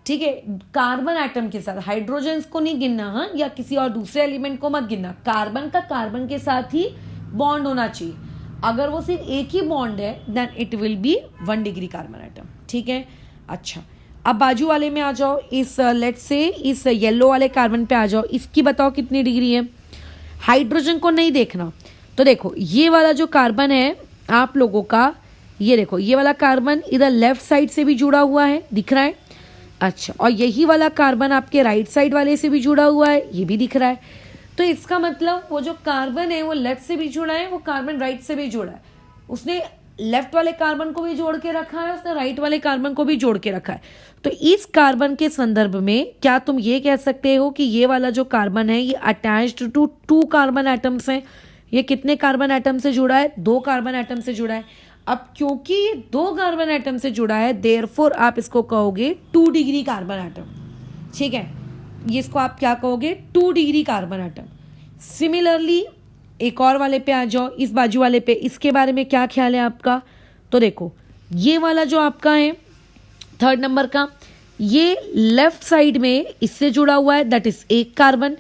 ठीक है, कार्बन एटम के साथ, हाइड्रोजन को नहीं गिनना, हाँ, या किसी और दूसरे एलिमेंट को मत गिनना, कार्बन का कार्बन के साथ ही बॉन्ड होना चाहिए। अगर वो सिर्फ एक ही बॉन्ड है then it will be 1 degree carbon atom, ठीक है। अच्छा, अब बाजू वाले में आ जाओ, इस लेट्स से इस येलो वाले कार्बन पे आ जाओ, इसकी बताओ कितनी डिग्री है। हाइड्रोजन को नहीं देखना, तो देखो ये वाला जो कार्बन है आप लोगों का, ये देखो ये वाला कार्बन इधर लेफ्ट साइड से भी जुड़ा हुआ है, दिख रहा है। अच्छा, और यही वाला कार्बन आपके राइट साइड वाले से भी जुड़ा हुआ है, ये भी दिख रहा है। तो इसका मतलब वो जो कार्बन है वो लेफ्ट से भी जुड़ा है, वो कार्बन राइट से भी जुड़ा है। उसने लेफ्ट वाले कार्बन को भी जोड़ के रखा है, उसने राइट वाले कार्बन को भी जोड़ के रखा है। तो इस कार्बन के संदर्भ में क्या तुम ये कह सकते हो कि ये वाला जो कार्बन है ये अटैच्ड टू 2 कार्बन एटम्स हैं। ये कितने कार्बन एटम से जुड़ा है, 2 कार्बन एटम से जुड़ा है। अब क्योंकि ये 2 कार्बन एटम से जुड़ा है देयरफॉर आप इसको कहोगे 2 डिग्री कार्बन एटम, ठीक है। ये इसको आप क्या कहोगे, 2 डिग्री कार्बन एटम। सिमिलरली एक और वाले पे आ जाओ, इस बाजू वाले पे, इसके बारे में क्या ख्याल है आपका। तो देखो ये वाला जो आपका है 3rd नंबर का, ये लेफ्ट साइड में इससे जुड़ा हुआ है, दैट इज 1 कार्बन,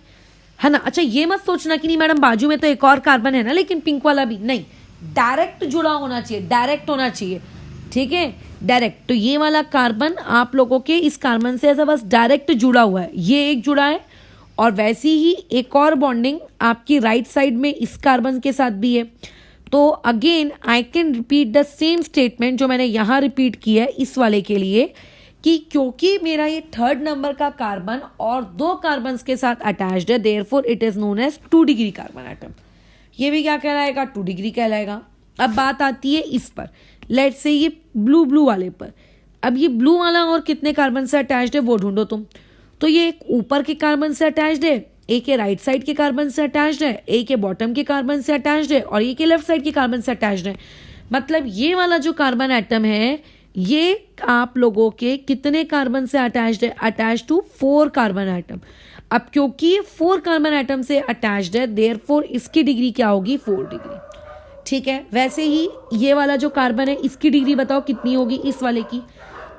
है ना। अच्छा, ये मत सोचना कि नहीं मैडम बाजू में तो एक और कार्बन है ना, लेकिन पिंक वाला भी नहीं, डायरेक्ट जुड़ा होना चाहिए, डायरेक्ट होना चाहिए, ठीक है, डायरेक्ट। तो ये वाला कार्बन आप लोगों के इस कार्बन से ऐसा बस डायरेक्ट जुड़ा हुआ है, ये एक जुड़ा है, और वैसी ही एक और बॉन्डिंग आपकी राइट साइड में इस कार्बन के साथ भी है। तो again I can repeat the same statement जो मैंने यहाँ रिपीट की है इस वाले के लिए, कि क्योंकि मेरा ये 3rd नंबर का कार्बन और 2 कार्बन के साथ अटैच्ड है therefore it is known as 2 degree carbon atom. ये भी क्या कहलाएगा, 2 डिग्री कहलाएगा। अब बात आती है इस पर, लेट्स से ये ब्लू वाले पर। अब ये ब्लू वाला और कितने कार्बन से अटैच्ड है वो ढूंढो तुम। तो ये एक ऊपर के कार्बन से अटैच्ड है, एक के राइट साइड के कार्बन से अटैच्ड है, एक के बॉटम के कार्बन से अटैच्ड है, और एक के लेफ्ट साइड के कार्बन से अटैच्ड है। मतलब ये वाला जो कार्बन एटम है ये आप लोगों के कितने कार्बन से अटैच्ड है, अटैच्ड टू 4 कार्बन एटम। अब क्योंकि ये 4 कार्बन एटम से अटैच्ड है देयरफॉर इसकी डिग्री क्या होगी, 4 डिग्री, ठीक है। वैसे ही ये वाला जो कार्बन है इसकी डिग्री बताओ कितनी होगी इस वाले की।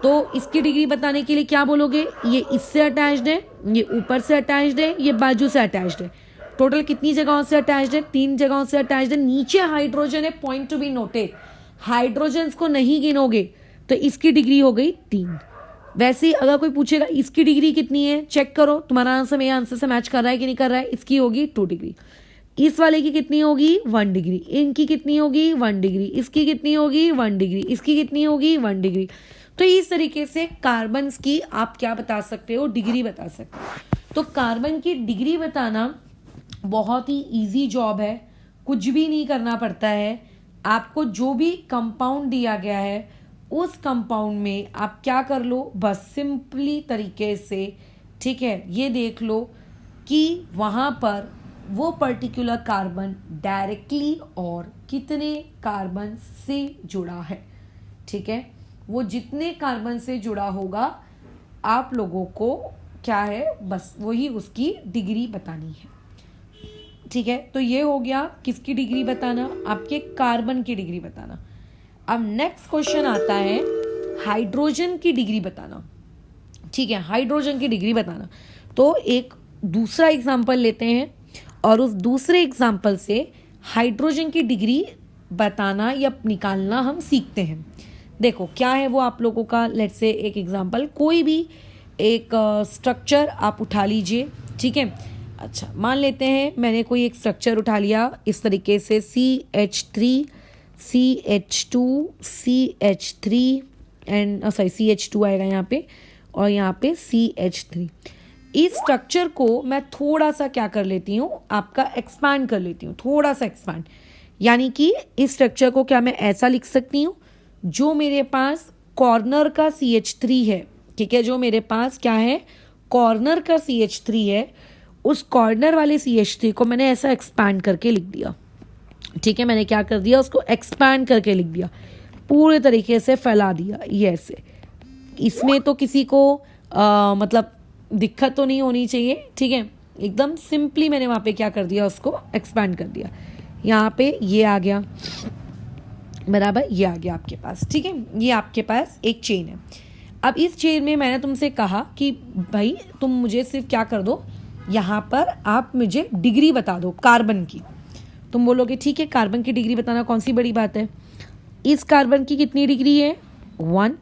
तो इसकी डिग्री बताने के लिए क्या बोलोगे, ये इससे अटैच्ड है, ये ऊपर से अटैच्ड है, ये बाजू से अटैच्ड है, टोटल कितनी जगहों से अटैच्ड है? 3 जगहों से अटैच्ड है। नीचे हाइड्रोजन है, point to be noted, hydrogen को नहीं गिनोगे तो इसकी डिग्री हो गई 3। वैसे ही अगर कोई पूछेगा इसकी डिग्री कितनी है, चेक करो तुम्हारा आंसर मेरे आंसर से मैच कर रहा है कि नहीं कर रहा है। इसकी होगी 2 डिग्री, इस वाले की कितनी होगी 1 डिग्री, इनकी कितनी होगी 1 डिग्री, इसकी कितनी होगी 1 डिग्री, इसकी कितनी होगी 1 डिग्री। तो इस तरीके से कार्बन की आप क्या बता सकते हो, डिग्री बता सकते हो। तो कार्बन की डिग्री बताना बहुत ही इजी जॉब है, कुछ भी नहीं करना पड़ता है। आपको जो भी कंपाउंड दिया गया है उस कंपाउंड में आप क्या कर लो, बस सिंपली तरीके से, ठीक है, ये देख लो कि वहाँ पर वो पर्टिकुलर कार्बन डायरेक्टली और कितने कार्बन से जुड़ा है। ठीक है, वो जितने कार्बन से जुड़ा होगा आप लोगों को क्या है, बस वही उसकी डिग्री बतानी है। ठीक है, तो ये हो गया किसकी डिग्री बताना, आपके कार्बन की डिग्री बताना। अब नेक्स्ट क्वेश्चन आता है हाइड्रोजन की डिग्री बताना। ठीक है, हाइड्रोजन की डिग्री बताना। तो एक दूसरा एग्जांपल लेते हैं और उस दूसरे एग्जांपल से हाइड्रोजन की डिग्री बताना या निकालना हम सीखते हैं। देखो क्या है वो आप लोगों का, लेट्स से एक एग्जांपल, कोई भी एक स्ट्रक्चर आप उठा लीजिए। ठीक है, अच्छा मान लेते हैं मैंने कोई एक स्ट्रक्चर उठा लिया इस तरीके से, CH3 CH2 CH3 and sorry CH2 आएगा यहाँ पे और यहाँ पे CH3। इस स्ट्रक्चर को मैं थोड़ा सा क्या कर लेती हूँ, आपका एक्सपैंड कर लेती हूँ, थोड़ा सा एक्सपैंड। यानी कि इस स्ट्रक्चर को क्या मैं ऐसा लिख सकती हूँ, जो मेरे पास कॉर्नर का CH3 है, ठीक है, जो मेरे पास क्या है कॉर्नर का CH3 है, उस कॉर्नर वाले CH3 को मैंने ऐसा एक्सपैंड करके लिख दिया। ठीक है, मैंने क्या कर दिया, उसको एक्सपैंड करके लिख दिया, पूरे तरीके से फैला दिया ये ऐसे। इसमें तो किसी को मतलब दिक्कत तो नहीं होनी चाहिए। ठीक है, एकदम सिंपली मैंने वहाँ पे क्या कर दिया, उसको एक्सपैंड कर दिया। यहाँ पे ये आ गया बराबर, ये आ गया आपके पास। ठीक है, ये आपके पास एक चेन है। अब इस चेन में मैंने तुमसे कहा कि भाई तुम मुझे सिर्फ क्या कर दो, यहाँ पर आप मुझे डिग्री बता दो कार्बन की। तुम बोलोगे ठीक है, कार्बन की डिग्री बताना कौन सी बड़ी बात है। इस कार्बन की कितनी डिग्री है 1,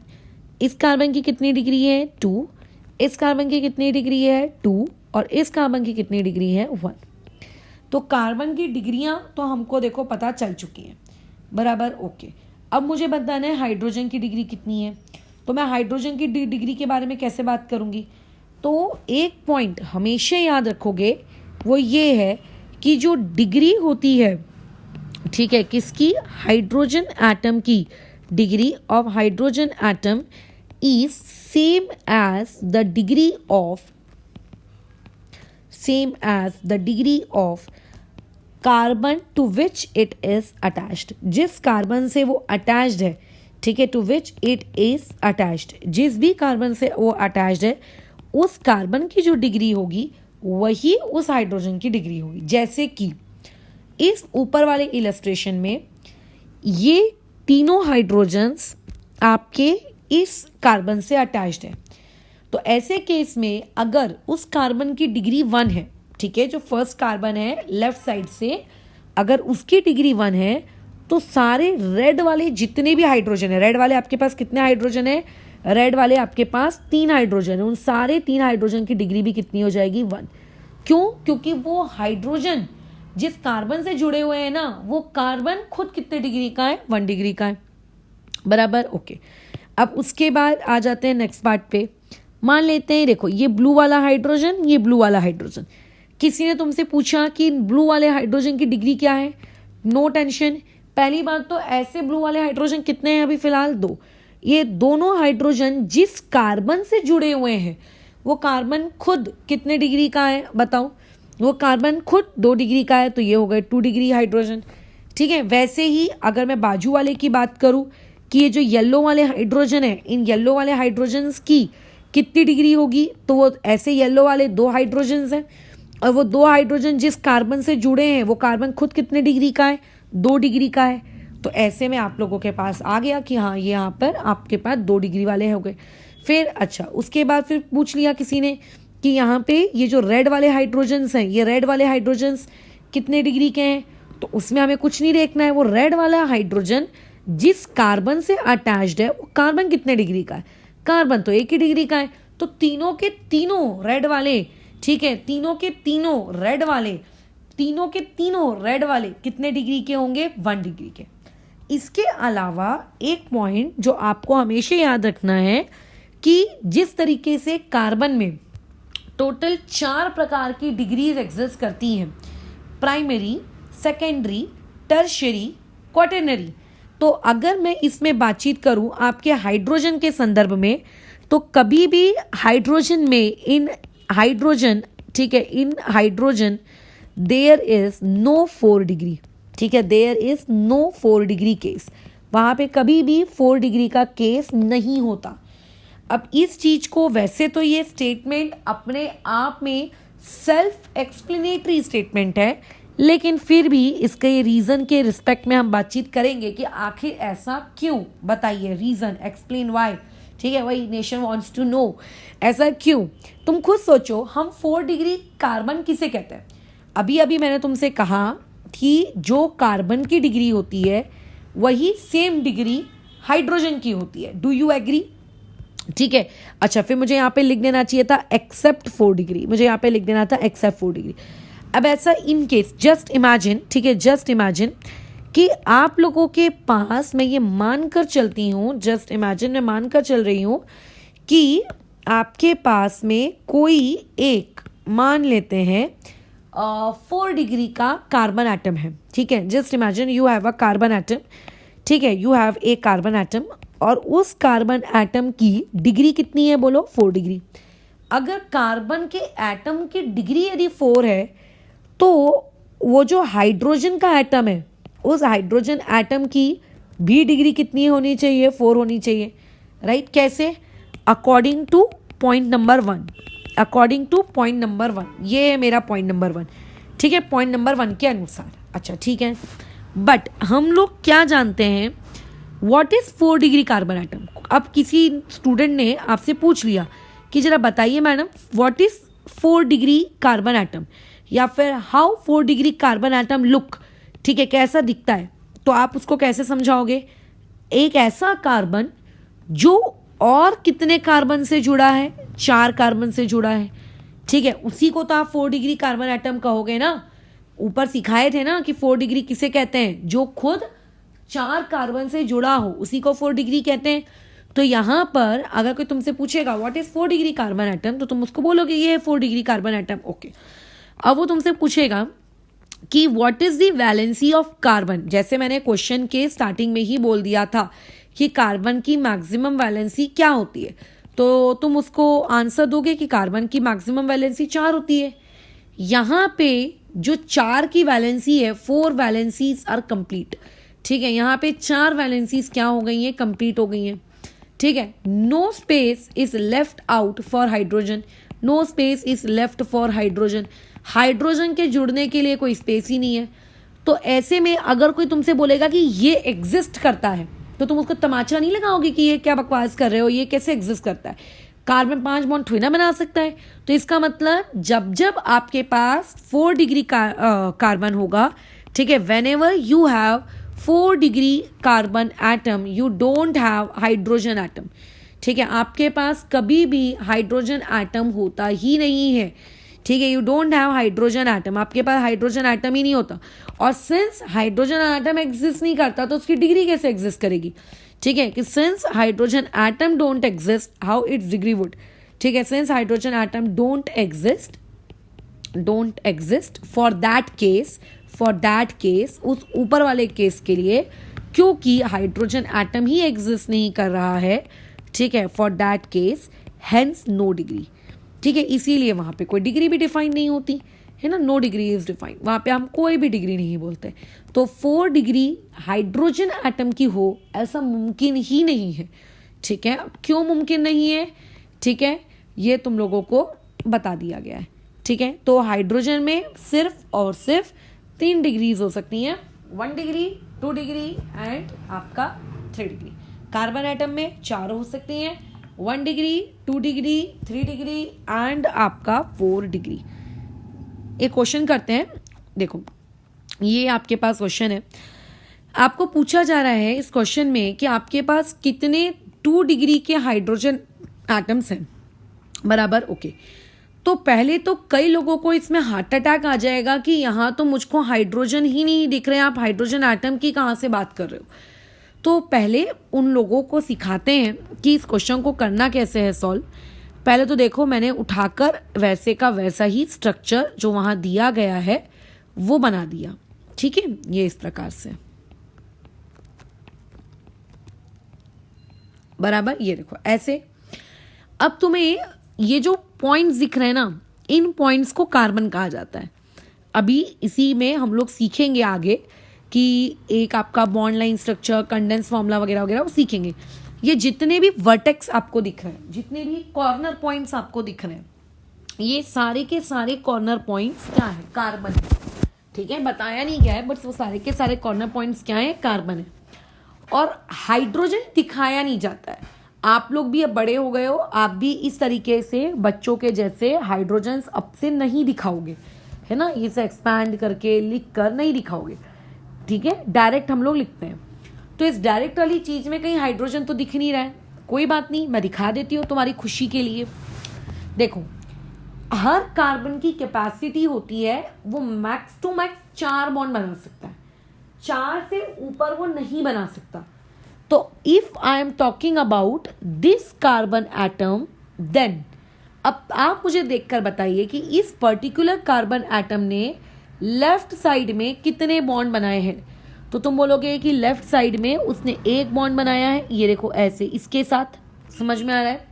इस कार्बन की कितनी डिग्री है 2, इस कार्बन की कितनी डिग्री है 2 और इस कार्बन की कितनी डिग्री है 1। तो कार्बन की डिग्रियां तो हमको देखो पता चल चुकी हैं बराबर, ओके। अब मुझे बताना है हाइड्रोजन की डिग्री कितनी है। तो मैं हाइड्रोजन की डिग्री के बारे में कैसे बात करूंगी, तो एक पॉइंट हमेशा याद रखोगे, वो ये है कि जो डिग्री होती है, ठीक है, किसकी, हाइड्रोजन एटम की degree of hydrogen atom is same as the degree of carbon to which it is attached। जिस कार्बन से वो अटैच्ड है, ठीक है, to which it is attached, जिस भी कार्बन से वो अटैच्ड है उस कार्बन की जो डिग्री होगी वही उस हाइड्रोजन की डिग्री होगी। जैसे कि इस ऊपर वाले इलस्ट्रेशन में ये तीनों हाइड्रोजन्स आपके इस कार्बन से अटैच्ड है। तो ऐसे केस में अगर उस कार्बन की डिग्री 1 है, ठीक है, जो फर्स्ट कार्बन है लेफ्ट साइड से, अगर उसकी डिग्री 1 है तो सारे रेड वाले जितने भी हाइड्रोजन है, रेड वाले आपके पास कितने हाइड्रोजन है, रेड वाले आपके पास 3 हाइड्रोजन है, उन सारे 3 हाइड्रोजन की डिग्री भी कितनी हो जाएगी 1। क्यों, क्योंकि वो हाइड्रोजन जिस कार्बन से जुड़े हुए हैं ना, वो कार्बन खुद कितने डिग्री का है 1 डिग्री का है बराबर, ओके। अब उसके बाद आ जाते हैं नेक्स्ट पार्ट पे। मान लेते हैं देखो ये ब्लू वाला हाइड्रोजन, ये ब्लू वाला हाइड्रोजन, किसी ने तुमसे पूछा कि ब्लू वाले हाइड्रोजन की डिग्री क्या है, नो टेंशन। पहली बात तो ऐसे ब्लू वाले हाइड्रोजन कितने हैं अभी फिलहाल 2। ये दोनों हाइड्रोजन जिस कार्बन से जुड़े हुए हैं वो कार्बन खुद कितने डिग्री का है बताओ, वो कार्बन खुद 2 डिग्री का है, तो ये हो गए 2 डिग्री हाइड्रोजन। ठीक है, वैसे ही अगर मैं बाजू वाले की बात करूं कि ये जो येलो वाले हाइड्रोजन है, इन येलो वाले हाइड्रोजन्स की कितनी डिग्री होगी, तो वो ऐसे येलो वाले 2 हाइड्रोजन्स हैं और वो 2 हाइड्रोजन जिस कार्बन से जुड़े हैं वो कार्बन खुद कितने डिग्री का है 2 डिग्री का है। तो ऐसे में आप लोगों के पास आ गया कि हाँ ये यहाँ पर आपके पास 2 डिग्री वाले हो गए। फिर अच्छा उसके बाद फिर पूछ लिया किसी ने कि यहाँ पे ये जो रेड वाले हाइड्रोजन्स हैं, ये रेड वाले हाइड्रोजन्स कितने डिग्री के हैं, तो उसमें हमें कुछ नहीं देखना है। वो रेड वाला हाइड्रोजन जिस कार्बन से अटैच्ड है वो कार्बन कितने डिग्री का है, कार्बन तो 1 ही डिग्री का है। तो तीनों के तीनों रेड वाले, ठीक है, तीनों के तीनों रेड वाले कितने डिग्री के होंगे, 1 डिग्री के। इसके अलावा एक पॉइंट जो आपको हमेशा याद रखना है कि जिस तरीके से कार्बन में टोटल 4 प्रकार की डिग्रीज एग्जिस्ट करती हैं, प्राइमरी, सेकेंडरी, टर्शियरी, क्वाटरनरी। तो अगर मैं इसमें बातचीत करूं आपके हाइड्रोजन के संदर्भ में, तो कभी भी हाइड्रोजन में इन हाइड्रोजन, ठीक है, in hydrogen there is no 4 degree, ठीक है, there is no 4 degree case. वहां पे कभी भी 4 डिग्री का केस नहीं होता। अब इस चीज को, वैसे तो ये स्टेटमेंट अपने आप में सेल्फ एक्सप्लेनेटरी स्टेटमेंट है, लेकिन फिर भी इसके रीजन के रिस्पेक्ट में हम बातचीत करेंगे कि आखिर ऐसा क्यों, बताइए, रीजन, एक्सप्लेन व्हाई, ठीक है, वही नेशन वांट्स टू नो, ऐसा क्यों। तुम खुद सोचो, हम 4 डिग्री कार्बन किसे कहते हैं। अभी अभी मैंने तुमसे कहा कि जो कार्बन की डिग्री होती है वही सेम डिग्री हाइड्रोजन की होती है। डू यू एग्री, ठीक है। अच्छा, फिर मुझे यहाँ पे लिख देना चाहिए था एक्सेप्ट 4 डिग्री, मुझे यहाँ पे लिख देना था एक्सेप्ट 4 डिग्री। अब ऐसा इन केस, जस्ट इमेजिन, ठीक है, जस्ट इमेजिन कि आप लोगों के पास, मैं ये मानकर चलती हूँ, जस्ट इमेजिन, मैं मानकर चल रही हूँ कि आपके पास में कोई एक, मान लेते हैं 4 डिग्री का कार्बन एटम है, ठीक है। Just imagine you have a carbon atom, ठीक है, you have a carbon atom, और उस कार्बन एटम की डिग्री कितनी है, बोलो, 4 डिग्री। अगर कार्बन के एटम की डिग्री यदि 4 है, तो वो जो हाइड्रोजन का एटम है, उस हाइड्रोजन एटम की भी डिग्री कितनी होनी चाहिए, 4 होनी चाहिए, राइट। कैसे, according two point number 1, according two point number 1, ये है मेरा पॉइंट नंबर 1, ठीक है, पॉइंट नंबर 1 के अनुसार। अच्छा, ठीक है, बट हम लोग क्या जानते हैं, what is 4 degree carbon atom. अब किसी स्टूडेंट ने आपसे पूछ लिया कि जरा बताइए madam, what is 4 degree carbon atom, या फिर how 4 degree carbon atom look, ठीक है, कैसा दिखता है। तो आप उसको कैसे समझाओगे, एक ऐसा कार्बन जो और कितने कार्बन से जुड़ा है, 4 कार्बन से जुड़ा है, ठीक है, उसी को तो आप 4 डिग्री कार्बन एटम कहोगे ना। ऊपर सिखाए थे ना कि 4 डिग्री किसे कहते हैं, जो खुद 4 कार्बन से जुड़ा हो, उसी को 4 डिग्री कहते हैं। तो यहाँ पर अगर कोई तुमसे पूछेगा what is 4 degree carbon atom, तो तुम उसको बोलोगे ये है 4 डिग्री कार्बन एटम, ओके। अब वो तुमसे पूछेगा कि what is the valency of carbon, जैसे मैंने क्वेश्चन के स्टार्टिंग में ही बोल दिया था कि कार्बन की मैक्सिमम वैलेंसी क्या होती है, तो तुम उसको आंसर दोगे कि कार्बन की मैक्सिमम वैलेंसी 4 होती है। यहाँ पे जो 4 की वैलेंसी है, 4 वैलेंसीज आर कंप्लीट, ठीक है, यहाँ पे 4 वैलेंसीज क्या हो गई हैं, कंप्लीट हो गई हैं, ठीक है। No space is left out for hydrogen, no space is left for hydrogen, hydrogen के जुड़ने के लिए कोई स्पेस ही नहीं है। तो ऐसे में अगर कोई तुमसे बोलेगा कि ये एग्जिस्ट करता है, तो तुम उसको तमाचा नहीं लगाओगे कि ये क्या बकवास कर रहे हो, ये कैसे एग्जिस्ट करता है, कार्बन 5 बॉन्ड थोड़ी ना बना सकता है। तो इसका मतलब जब जब आपके पास 4 डिग्री कार्बन होगा, ठीक है, when ever you have 4 degree carbon atom, you don't have hydrogen atom, ठीक है, आपके पास कभी भी हाइड्रोजन एटम होता ही नहीं है, ठीक है, you don't have hydrogen atom, आपके पास हाइड्रोजन एटम ही नहीं होता। और सिंस हाइड्रोजन एटम एग्जिस्ट नहीं करता, तो उसकी डिग्री कैसे एग्जिस्ट करेगी, ठीक है, कि since hydrogen atom don't exist, how it's degree would, ठीक है, since hydrogen atom don't exist for that case, उस ऊपर वाले केस के लिए, क्योंकि हाइड्रोजन एटम ही एग्जिस्ट नहीं कर रहा है, ठीक है, for that case hence no degree, ठीक है, इसीलिए वहां पे कोई डिग्री भी डिफाइन नहीं होती है ना, नो डिग्री इज डिफाइंड, वहां पे हम कोई भी डिग्री नहीं बोलते। तो 4 डिग्री हाइड्रोजन एटम की हो ऐसा मुमकिन ही नहीं है, ठीक है। क्यों मुमकिन नहीं है, ठीक है, ये तुम लोगों को बता दिया गया है, ठीक है। तो हाइड्रोजन में सिर्फ और सिर्फ 3 डिग्रीज हो सकती हैं, 1 डिग्री, 2 डिग्री एंड आपका 3 डिग्री। कार्बन एटम में 4 हो सकती हैं, 1 डिग्री, 2 डिग्री, 3 डिग्री एंड आपका 4 डिग्री। एक क्वेश्चन करते हैं। देखो, ये आपके पास क्वेश्चन है, आपको पूछा जा रहा है इस क्वेश्चन में कि आपके पास कितने 2 डिग्री के हाइड्रोजन एटम्स हैं, बराबर। ओके, तो पहले तो कई लोगों को इसमें हार्ट अटैक आ जाएगा कि यहाँ तो मुझको हाइड्रोजन ही नहीं दिख रहे, आप हाइड्रोजन एटम की कहाँ से बात कर रहे हो। तो पहले उन लोगों को सिखाते हैं कि इस क्वेश्चन को करना कैसे है सॉल्व। पहले तो देखो, मैंने उठाकर वैसे का वैसा ही स्ट्रक्चर जो वहाँ दिया गया है वो बना दिया, ठीक है, ये इस प्रकार से, बराबर। ये देखो ऐसे। अब तुम्हें ये जो पॉइंट्स दिख रहे हैं ना, इन पॉइंट्स को कार्बन कहा जाता है। अभी इसी में हम लोग सीखेंगे आगे कि एक आपका bond line structure, condense formula वगैरह वगैरह वो सीखेंगे। ये जितने भी वर्टेक्स आपको दिख रहे हैं, जितने भी कॉर्नर पॉइंट्स आपको दिख रहे हैं, ये सारे के सारे कॉर्नर पॉइंट्स क्या है? कार्बन है, ठीक है। बताया नहीं क्या है, बट वो सारे के सारे कॉर्नर पॉइंट्स क्या है? कार्बन है। और हाइड्रोजन दिखाया नहीं जाता है। आप लोग भी अब बड़े हो गए हो, आप भी इस तरीके से बच्चों के जैसे हाइड्रोजन अब से नहीं दिखाओगे, है ना, इसे एक्सपैंड करके लिख कर नहीं दिखाओगे, ठीक है। डायरेक्ट हम लोग लिखते हैं। तो इस डायरेक्ट वाली चीज में कहीं हाइड्रोजन तो दिख नहीं रहा है, कोई बात नहीं, मैं दिखा देती हूँ तुम्हारी खुशी के लिए। देखो, हर कार्बन की कैपेसिटी होती है, वो मैक्स टू मैक्स 4 बॉन्ड बना सकता है, 4 से ऊपर वो नहीं बना सकता। तो if I am talking about this carbon atom, then अब आप मुझे देखकर बताइए कि इस पर्टिकुलर कार्बन एटम ने लेफ्ट साइड में कितने बॉन्ड बनाए हैं। तो तुम बोलोगे कि लेफ्ट साइड में उसने 1 बॉन्ड बनाया है, ये देखो ऐसे, इसके साथ, समझ में आ रहा है।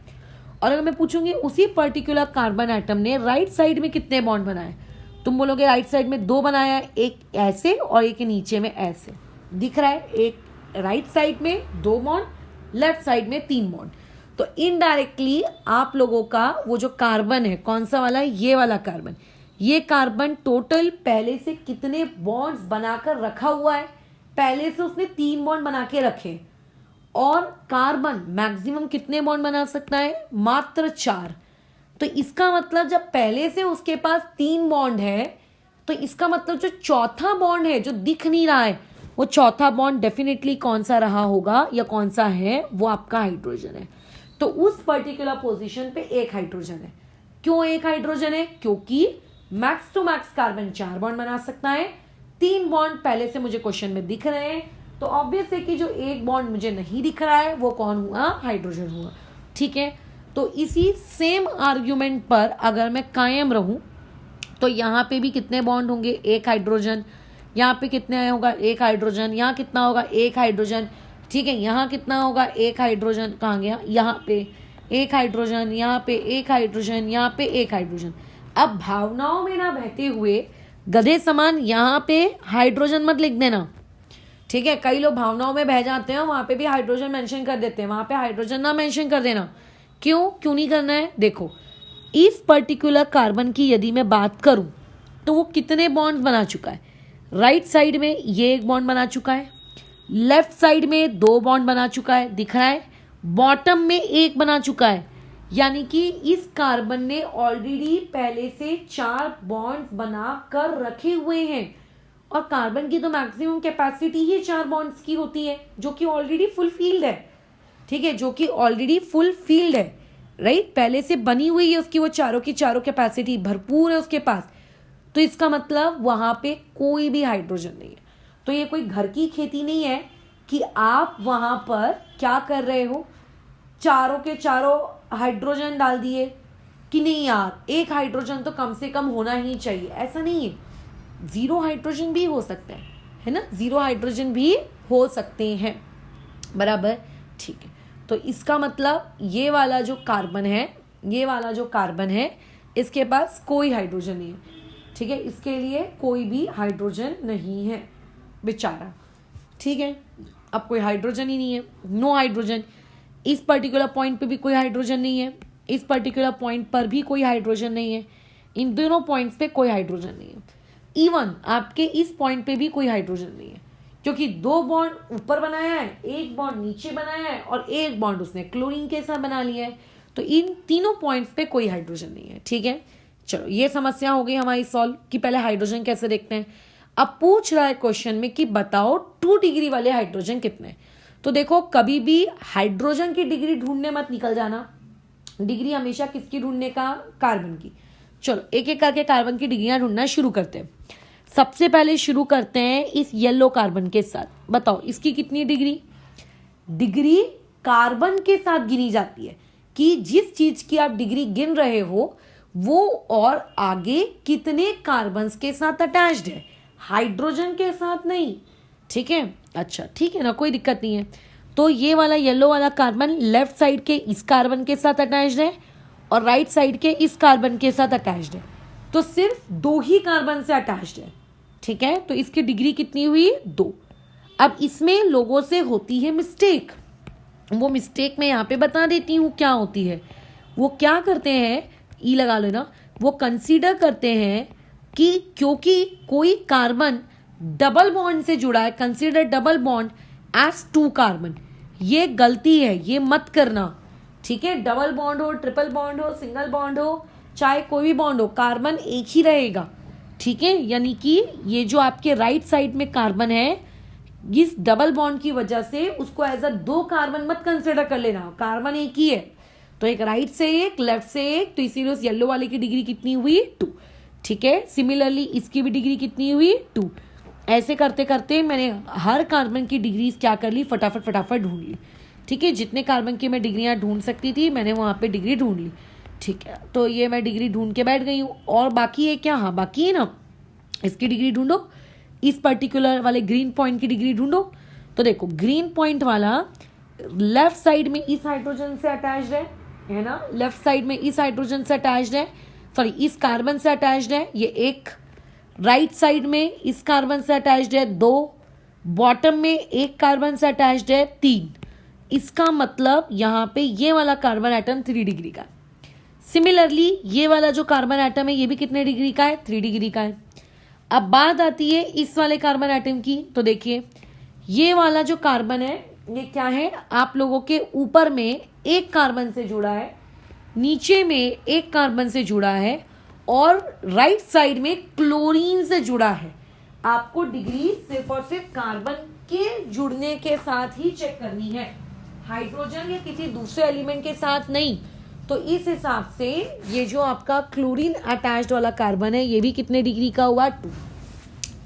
और अगर मैं पूछूंगी उसी पर्टिकुलर कार्बन एटम ने राइट साइड में कितने बॉन्ड बनाए, तुम बोलोगे राइट साइड में 2 बनाया है, एक ऐसे और एक नीचे में ऐसे, दिख रहा है, एक राइट साइड में 2 बॉन्ड, लेफ्ट साइड में 3 बॉन्ड। तो इनडायरेक्टली आप लोगों का वो जो कार्बन है, कौन सा वाला? ये वाला कार्बन, ये कार्बन टोटल पहले से कितने बॉन्ड्स बनाकर रखा हुआ है? पहले से उसने 3 बॉन्ड बना के रखे। और कार्बन मैक्सिमम कितने बॉन्ड बना सकता है? मात्र 4। तो इसका मतलब जब पहले से उसके पास 3 बॉन्ड है, तो इसका मतलब जो चौथा बॉन्ड है जो दिख नहीं रहा है, वो चौथा बॉन्ड डेफिनेटली कौन सा रहा होगा या कौन सा है? वो आपका हाइड्रोजन है। तो उस पर्टिकुलर पोजीशन पे 1 हाइड्रोजन है। क्यों 1 हाइड्रोजन है? क्योंकि max to max carbon 4 bond बना सकता है, 3 बॉन्ड पहले से मुझे क्वेश्चन में दिख रहे हैं। तो ऑब्वियस है कि जो 1 बॉन्ड मुझे नहीं दिख रहा है वो कौन हुआ? हाइड्रोजन हुआ, ठीक है। तो इसी सेम आर्ग्यूमेंट पर अगर मैं कायम रहूं, तो यहाँ पे भी कितने बॉन्ड होंगे? 1 हाइड्रोजन। यहाँ पे कितने होगा? 1 हाइड्रोजन। यहाँ कितना होगा? 1 हाइड्रोजन, ठीक है। यहाँ कितना होगा? 1 हाइड्रोजन। कहाँ गया? यहाँ पे 1 हाइड्रोजन, यहाँ पे 1 हाइड्रोजन, यहाँ पे 1 हाइड्रोजन। अब भावनाओं में ना बहते हुए गधे समान यहाँ पे हाइड्रोजन मत लिख देना, ठीक है। कई लोग भावनाओं में बह जाते हैं, वहां पे भी हाइड्रोजन मेंशन कर देते हैं, वहां पे हाइड्रोजन ना मेंशन कर देना। क्यों नहीं करना है? देखो, इस पर्टिकुलर कार्बन की यदि मैं बात करूं तो वो कितने बॉन्ड्स बना चुका है? राइट साइड में ये 1 बॉन्ड बना चुका है, लेफ्ट साइड में 2 बॉन्ड बना चुका है, दिख रहा है, बॉटम में 1 बना चुका है। यानी कि इस कार्बन ने ऑलरेडी पहले से 4 बॉन्ड्स बना कर रखे हुए हैं। और कार्बन की तो मैक्सिमम कैपेसिटी ही 4 बॉन्ड्स की होती है, जो कि ऑलरेडी फुलफिल्ड है, ठीक है, जो कि ऑलरेडी फुलफिल्ड है, राइट। पहले से बनी हुई है उसकी वो चारों की चारों कैपेसिटी भरपूर है उसके पास। तो इसका मतलब वहां पे कोई भी हाइड्रोजन नहीं है। तो ये कोई घर की खेती नहीं है कि आप वहां पर क्या कर रहे हो, चारों के चारों हाइड्रोजन डाल दिए कि नहीं यार 1 हाइड्रोजन तो कम से कम होना ही चाहिए, ऐसा नहीं है। 0 हाइड्रोजन भी हो सकते हैं, है ना, 0 हाइड्रोजन भी हो सकते हैं, बराबर, ठीक है। तो इसका मतलब ये वाला जो कार्बन है, ये वाला जो कार्बन है, इसके पास कोई हाइड्रोजन नहीं है, ठीक है, इसके लिए कोई भी हाइड्रोजन नहीं है बेचारा, ठीक है। अब कोई हाइड्रोजन ही नहीं है, नो हाइड्रोजन। इस पर्टिकुलर पॉइंट पे भी कोई हाइड्रोजन नहीं है, इस पर्टिकुलर पॉइंट पर भी कोई हाइड्रोजन नहीं है, इन दोनों पॉइंट्स पे कोई हाइड्रोजन नहीं है। इवन आपके इस पॉइंट पे भी कोई हाइड्रोजन नहीं है, क्योंकि 2 बॉन्ड ऊपर बनाया है, 1 बॉन्ड नीचे बनाया है और 1 बॉन्ड उसने क्लोरीन के साथ बना लिया है। तो इन तीनों पॉइंट्स पे कोई हाइड्रोजन नहीं है। ठीक है, चलो ये समस्या हो गई हमारी सॉल्व कि पहले हाइड्रोजन कैसे देखते हैं। अब पूछ रहा है क्वेश्चन में कि बताओ 2 डिग्री वाले हाइड्रोजन कितने। तो देखो कभी भी हाइड्रोजन की डिग्री ढूंढने मत निकल जाना, डिग्री हमेशा किसकी ढूंढने का, कार्बन की। चलो एक एक करके कार्बन की डिग्रियां ढूंढना शुरू करते हैं। सबसे पहले शुरू करते हैं इस येलो कार्बन के साथ। बताओ इसकी कितनी डिग्री, डिग्री कार्बन के साथ गिनी जाती है कि जिस चीज की आप डिग्री गिन रहे हो वो और आगे कितने कार्बन्स के साथ अटैच्ड है, हाइड्रोजन के साथ नहीं। ठीक है, अच्छा ठीक है ना, कोई दिक्कत नहीं है। तो ये वाला येलो वाला कार्बन लेफ्ट साइड के इस कार्बन के साथ अटैच्ड है और राइट साइड के इस कार्बन के साथ अटैच्ड है। तो सिर्फ 2 ही कार्बन से अटैच्ड है। ठीक है, तो इसकी डिग्री कितनी हुई, 2। अब इसमें लोगों से होती है मिस्टेक, वो मिस्टेक मैं यहाँ पे बता देती हूँ क्या होती है। वो क्या करते हैं, ई लगा लेना, वो कंसीडर करते हैं कि क्योंकि कोई कार्बन डबल बॉन्ड से जुड़ा है, consider double bond as 2 carbon. ये गलती है, ये मत करना। ठीक है, डबल बॉन्ड हो, ट्रिपल बॉन्ड हो, सिंगल बॉन्ड हो, चाहे कोई भी बॉन्ड हो, कार्बन एक ही रहेगा। ठीक है, यानी कि ये जो आपके राइट साइड में कार्बन है, इस डबल बॉन्ड की वजह से उसको एज अ 2 कार्बन मत कंसिडर कर लेना, कार्बन एक ही है। तो एक राइट से एक, लेफ्ट से एक, तो इसीलिए उस येलो वाले की डिग्री कितनी हुई, 2। ठीक है, सिमिलरली इसकी भी डिग्री कितनी हुई, 2। ऐसे करते करते मैंने हर कार्बन की डिग्री क्या कर ली, फटाफट ढूंढ ली। ठीक है, जितने कार्बन की मैं डिग्रियां ढूंढ सकती थी मैंने वहां पे डिग्री ढूंढ ली। ठीक है, तो ये मैं डिग्री ढूंढ के बैठ गई हूँ। और बाकी है क्या, हाँ बाकी है ना, इसकी डिग्री ढूंढो, इस पर्टिकुलर वाले ग्रीन पॉइंट की डिग्री ढूंढो। तो देखो ग्रीन पॉइंट वाला लेफ्ट साइड में इस हाइड्रोजन से अटैच्ड है ना, लेफ्ट साइड में इस हाइड्रोजन से अटैच्ड है, सॉरी इस कार्बन से अटैच्ड है, ये 1। राइट साइड में इस कार्बन से अटैच्ड है 2, बॉटम में एक कार्बन से अटैच्ड है 3। इसका मतलब यहाँ पे ये वाला कार्बन एटम 3 डिग्री का है। सिमिलरली ये वाला जो कार्बन एटम है ये भी कितने डिग्री का है, 3 डिग्री का है। अब बात आती है इस वाले कार्बन एटम की। तो देखिए ये वाला जो कार्बन है ये क्या है, आप लोगों के ऊपर में एक कार्बन से जुड़ा है, नीचे में एक कार्बन से जुड़ा है और राइट साइड में क्लोरीन से जुड़ा है। आपको डिग्री सिर्फ और सिर्फ कार्बन के जुड़ने के साथ ही चेक करनी है, हाइड्रोजन या किसी दूसरे एलिमेंट के साथ नहीं। तो इस हिसाब से ये जो आपका क्लोरीन अटैच्ड वाला कार्बन है ये भी कितने डिग्री का हुआ, 2।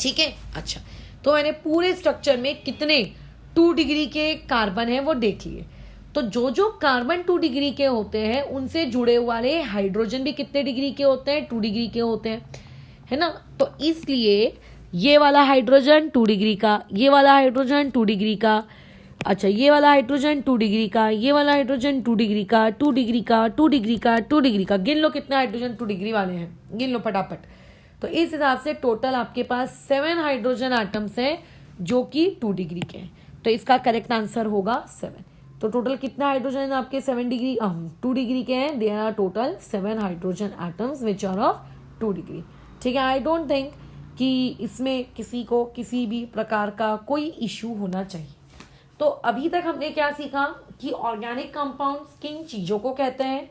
ठीक है, अच्छा तो मैंने पूरे स्ट्रक्चर में कितने 2 डिग्री के कार्बन है वो देख लिए। तो जो जो कार्बन 2 डिग्री के होते हैं उनसे जुड़े वाले हाइड्रोजन भी कितने डिग्री के होते हैं, 2 डिग्री के होते हैं, है ना। तो इसलिए ये वाला हाइड्रोजन 2 डिग्री का, ये वाला हाइड्रोजन 2 डिग्री का, अच्छा ये वाला हाइड्रोजन 2 डिग्री का, ये वाला हाइड्रोजन 2 डिग्री का, 2 डिग्री का, 2 डिग्री का, 2 डिग्री का। गिन लो कितने हाइड्रोजन 2 डिग्री वाले हैं, गिन लो फटाफट। तो इस हिसाब से टोटल आपके पास 7 हाइड्रोजन आइटम्स हैं जो कि 2 डिग्री के हैं। तो इसका करेक्ट आंसर होगा 7। तो टोटल कितना हाइड्रोजन आपके 7 डिग्री 2 डिग्री के हैं, there are total 7 hydrogen atoms which are of 2 degree. ठीक है, आई डोंट थिंक कि इसमें किसी को किसी भी प्रकार का कोई इश्यू होना चाहिए। तो अभी तक हमने क्या सीखा कि ऑर्गेनिक कंपाउंड्स किन चीज़ों को कहते हैं,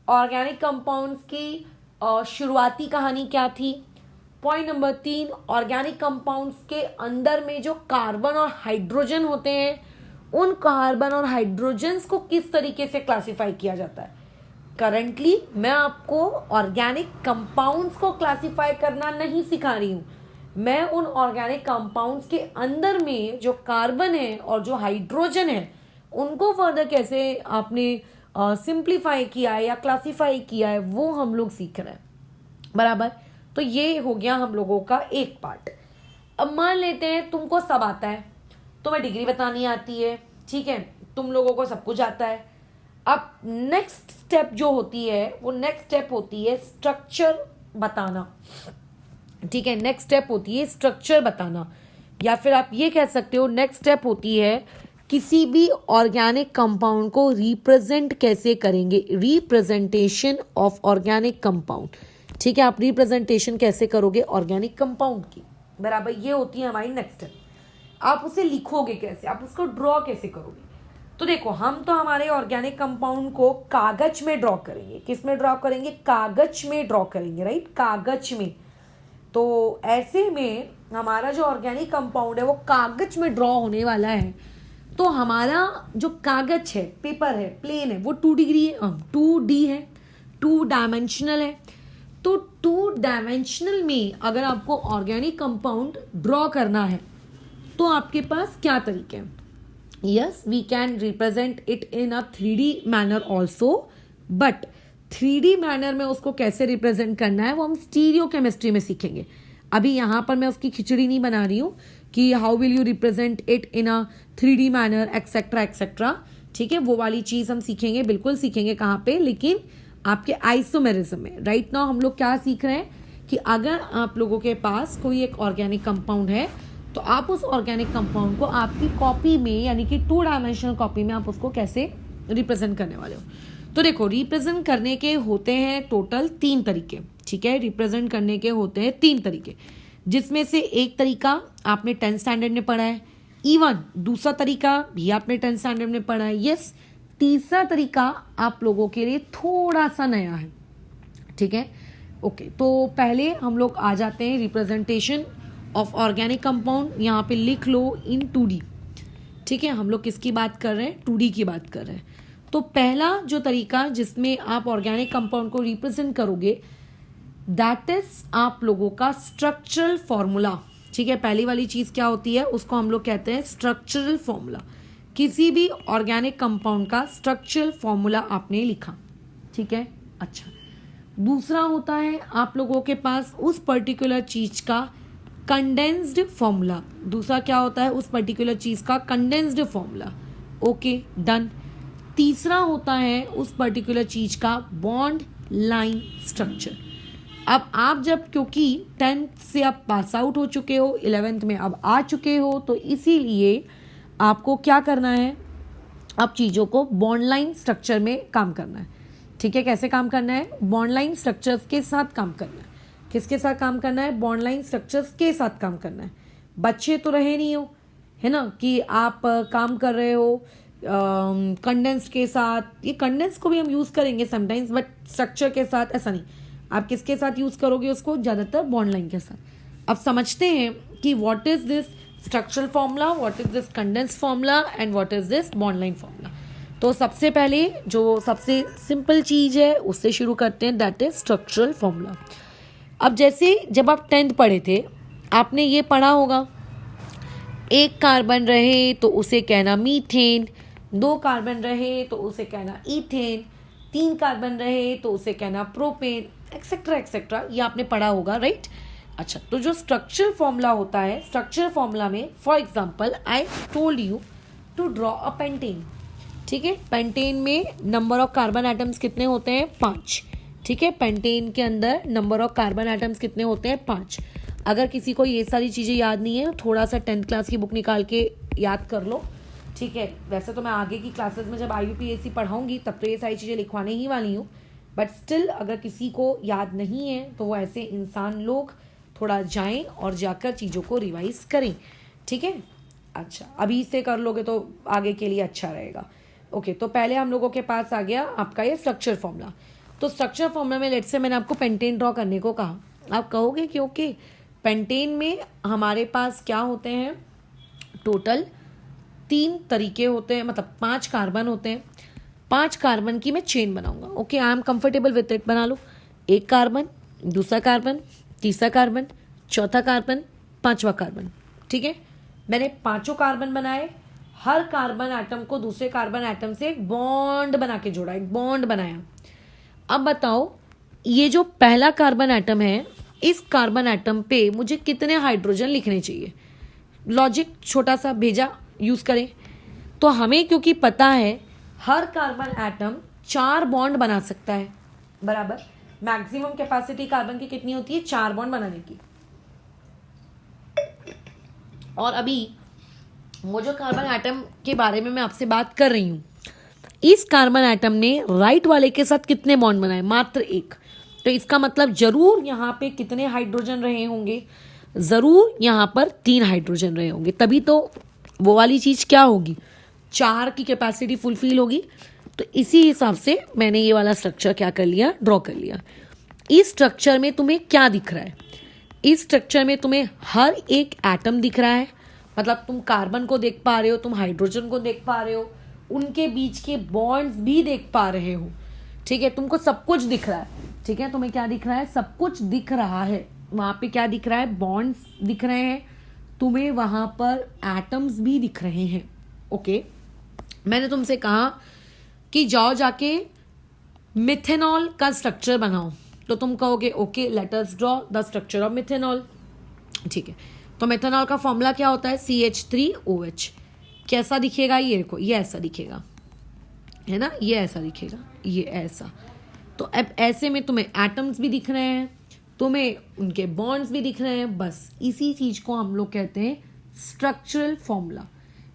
ऑर्गेनिक कंपाउंड्स की शुरुआती कहानी क्या थी। पॉइंट नंबर 3, ऑर्गेनिक कंपाउंड्स के अंदर में जो कार्बन और हाइड्रोजन होते हैं उन कार्बन और हाइड्रोजन्स को किस तरीके से क्लासिफाई किया जाता है। करंटली मैं आपको ऑर्गेनिक कंपाउंड्स को क्लासिफाई करना नहीं सिखा रही हूँ, मैं उन ऑर्गेनिक कंपाउंड्स के अंदर में जो कार्बन है और जो हाइड्रोजन है उनको फर्दर कैसे आपने सिंप्लीफाई किया है या क्लासिफाई किया है वो हम लोग सीख रहे हैं, बराबर। तो ये हो गया हम लोगों का एक पार्ट। अब मान लेते हैं तुमको सब आता है, तुम्हें डिग्री बतानी आती है, ठीक है, तुम लोगों को सब कुछ आता है। अब नेक्स्ट स्टेप जो होती है वो नेक्स्ट स्टेप होती है स्ट्रक्चर बताना। ठीक है, नेक्स्ट स्टेप होती है स्ट्रक्चर बताना, या फिर आप ये कह सकते हो नेक्स्ट स्टेप होती है किसी भी ऑर्गेनिक कंपाउंड को रिप्रेजेंट कैसे करेंगे, रिप्रेजेंटेशन ऑफ ऑर्गेनिक कंपाउंड। ठीक है, आप रिप्रेजेंटेशन कैसे करोगे ऑर्गेनिक कंपाउंड की, बराबर, ये होती है हमारी नेक्स्ट स्टेप। आप उसे लिखोगे कैसे, आप उसको ड्रॉ कैसे करोगे। तो देखो, हम तो हमारे ऑर्गेनिक कंपाउंड को कागज में ड्रॉ करेंगे। किस में ड्रॉ करेंगे? कागज में ड्रॉ करेंगे, राइट, कागज में। तो ऐसे में हमारा जो ऑर्गेनिक कंपाउंड है वो कागज में ड्रॉ होने वाला है। तो हमारा जो कागज है, पेपर है, प्लेन है, वो 2D है, 2 डायमेंशनल है। तो 2 डायमेंशनल में अगर आपको ऑर्गेनिक कंपाउंड ड्रॉ करना है तो आपके पास क्या तरीके हैं? Yes, we can represent it in a 3D manner also, but 3D manner में उसको कैसे रिप्रेजेंट करना है वो हम स्टीरियो केमिस्ट्री में सीखेंगे। अभी यहाँ पर मैं उसकी खिचड़ी नहीं बना रही हूँ कि how will you represent it in a 3D manner etcetera etcetera, ठीक है, वो वाली चीज़ हम सीखेंगे, बिल्कुल सीखेंगे। कहाँ पे? लेकिन आपके आइसोमेरिज्म में। राइट नाउ हम लोग क्या सीख रहे हैं कि अगर आप लोगों के पास कोई एक ऑर्गेनिक कंपाउंड है तो आप उस ऑर्गेनिक कंपाउंड को आपकी कॉपी में, यानी कि 2 डायमेंशनल कॉपी में आप उसको कैसे रिप्रेजेंट करने वाले हो। तो देखो, रिप्रेजेंट करने के होते हैं टोटल 3 तरीके, ठीक है, रिप्रेजेंट करने के होते हैं 3 तरीके, जिसमें से एक तरीका आपने 10th स्टैंडर्ड में पढ़ा है, इवन दूसरा तरीका भी आपने 10th स्टैंडर्ड में पढ़ा है, यस, तीसरा तरीका आप लोगों के लिए थोड़ा सा नया है, ठीक है, ओके। तो पहले हम लोग आ जाते हैं रिप्रेजेंटेशन ऑफ ऑर्गेनिक कंपाउंड। यहाँ पे लिख लो इन 2D, ठीक है, हम लोग किसकी बात कर रहे हैं? 2D की बात कर रहे हैं। तो पहला जो तरीका जिसमें आप ऑर्गेनिक कंपाउंड को रिप्रेजेंट करोगे, दैट इज आप लोगों का स्ट्रक्चरल फॉर्मूला, ठीक है। पहली वाली चीज क्या होती है? उसको हम लोग कहते हैं स्ट्रक्चरल फॉर्मूला। किसी भी ऑर्गेनिक कंपाउंड का स्ट्रक्चरल फॉर्मूला आपने लिखा, ठीक है। अच्छा, दूसरा होता है आप लोगों के पास उस पर्टिकुलर चीज का कंडेंस्ड फॉर्मूला। दूसरा क्या होता है? उस पर्टिकुलर चीज का कंडेंस्ड फॉर्मूला, ओके, डन। तीसरा होता है उस पर्टिकुलर चीज का बॉन्ड लाइन स्ट्रक्चर। अब आप जब, क्योंकि 10th से आप पास आउट हो चुके हो, 11th में अब आ चुके हो, तो इसीलिए आपको क्या करना है? अब चीज़ों को बॉन्ड लाइन स्ट्रक्चर में काम करना है, ठीक है। कैसे काम करना है? बॉन्ड लाइन स्ट्रक्चर्स के साथ काम करना है। किसके साथ काम करना है? बॉन्ड लाइन स्ट्रक्चर्स के साथ काम करना है। बच्चे तो रहे नहीं हो, है ना, कि आप काम कर रहे हो कंडेंस के साथ। ये कंडेंस को भी हम यूज़ करेंगे समटाइम्स, बट स्ट्रक्चर के साथ ऐसा नहीं। आप किसके साथ यूज़ करोगे उसको? ज़्यादातर बॉन्ड लाइन के साथ। अब समझते हैं कि what is this structural formula, what is this condense formula and what is this bond line formula. तो सबसे पहले जो सबसे सिंपल चीज़ है उससे शुरू करते हैं, दैट इज स्ट्रक्चरल फॉर्मूला। अब जैसे जब आप 10th पढ़े थे, आपने ये पढ़ा होगा, 1 कार्बन रहे तो उसे कहना मीथेन, 2 कार्बन रहे तो उसे कहना इथेन, 3 कार्बन रहे तो उसे कहना प्रोपेन, एक्सेट्रा एक्सेट्रा, ये आपने पढ़ा होगा, राइट। अच्छा, तो जो स्ट्रक्चरल फॉर्मूला होता है, स्ट्रक्चरल फॉर्मूला में for example I told you to draw a pentane, ठीक है। पेंटेन में नंबर ऑफ कार्बन एटम्स कितने होते हैं? 5, ठीक है। पेंटेन के अंदर नंबर ऑफ कार्बन एटम्स कितने होते हैं? 5। अगर किसी को ये सारी चीज़ें याद नहीं है, थोड़ा सा 10th क्लास की बुक निकाल के याद कर लो, ठीक है। वैसे तो मैं आगे की क्लासेस में जब IUPAC पढ़ाऊंगी तब तो ये सारी चीज़ें लिखवाने ही वाली हूँ, बट स्टिल अगर किसी को याद नहीं है तो वो ऐसे इंसान लोग थोड़ा जाएं और जाकर चीज़ों को रिवाइज करें, ठीक है। अच्छा, अभी से कर लोगे तो आगे के लिए अच्छा रहेगा, ओके। तो पहले हम लोगों के पास आ गया आपका ये स्ट्रक्चर फॉर्मूला। तो स्ट्रक्चर फॉर्मूला में लेट्स से मैंने आपको पेंटेन ड्रॉ करने को कहा, आप कहोगे कि ओके, पेंटेन में हमारे पास क्या होते हैं? टोटल 3 तरीके होते हैं, मतलब 5 कार्बन होते हैं। 5 कार्बन की मैं चेन बनाऊंगा, okay, I am comfortable with it. बना लो, 1 कार्बन, दूसरा कार्बन, तीसरा कार्बन, चौथा कार्बन, 5वां कार्बन, ठीक है। मैंने 5 कार्बन बनाए, हर कार्बन एटम को दूसरे कार्बन एटम से एक बॉन्ड बना के जोड़ा, एक बॉन्ड बनाया। अब बताओ, ये जो पहला कार्बन एटम है, इस कार्बन एटम पे मुझे कितने हाइड्रोजन लिखने चाहिए? लॉजिक छोटा सा भेजा, यूज करें। तो हमें क्योंकि पता है हर कार्बन एटम 4 बॉन्ड बना सकता है, बराबर। मैक्सिमम कैपेसिटी कार्बन की कितनी होती है? 4 बॉन्ड बनाने की। और अभी वो जो कार्बन एटम के बारे में मैं आपसे बात कर रही हूं, इस कार्बन एटम ने राइट वाले के साथ कितने बॉन्ड बनाए? मात्र 1। तो इसका मतलब जरूर यहाँ पे कितने हाइड्रोजन रहे होंगे? ज़रूर यहाँ पर 3 हाइड्रोजन रहे होंगे, तभी तो वो वाली चीज़ क्या होगी, 4 की कैपेसिटी फुलफिल होगी। तो इसी हिसाब से मैंने ये वाला स्ट्रक्चर क्या कर लिया, ड्रॉ कर लिया। इस स्ट्रक्चर में तुम्हें क्या दिख रहा है, इस स्ट्रक्चर में तुम्हें हर एक एटम दिख रहा है, मतलब तुम कार्बन को देख पा रहे हो, तुम हाइड्रोजन को देख पा रहे हो, उनके बीच के बॉन्ड्स भी देख पा रहे हो, ठीक है, तुमको सब कुछ दिख रहा है, ठीक है, तुम्हें क्या दिख रहा है, सब कुछ दिख रहा है। वहाँ पे क्या दिख रहा है, बॉन्ड्स दिख रहे हैं, तुम्हें वहाँ पर एटम्स भी दिख रहे हैं। ओके, मैंने तुमसे कहा कि जाओ जाके मिथेनॉल का स्ट्रक्चर बनाओ, तो तुम कहोगे okay let us draw the structure of methanol, ठीक है। तो मिथेनॉल का फॉर्मूला क्या होता है, CH3OH। कैसा दिखेगा ये, देखो ये ऐसा दिखेगा, है ना, ये ऐसा दिखेगा, ये ऐसा। तो अब ऐसे में तुम्हें एटम्स भी दिख रहे हैं, तुम्हें उनके बॉन्ड्स भी दिख रहे हैं, बस इसी चीज़ को हम लोग कहते हैं स्ट्रक्चरल फॉर्मूला,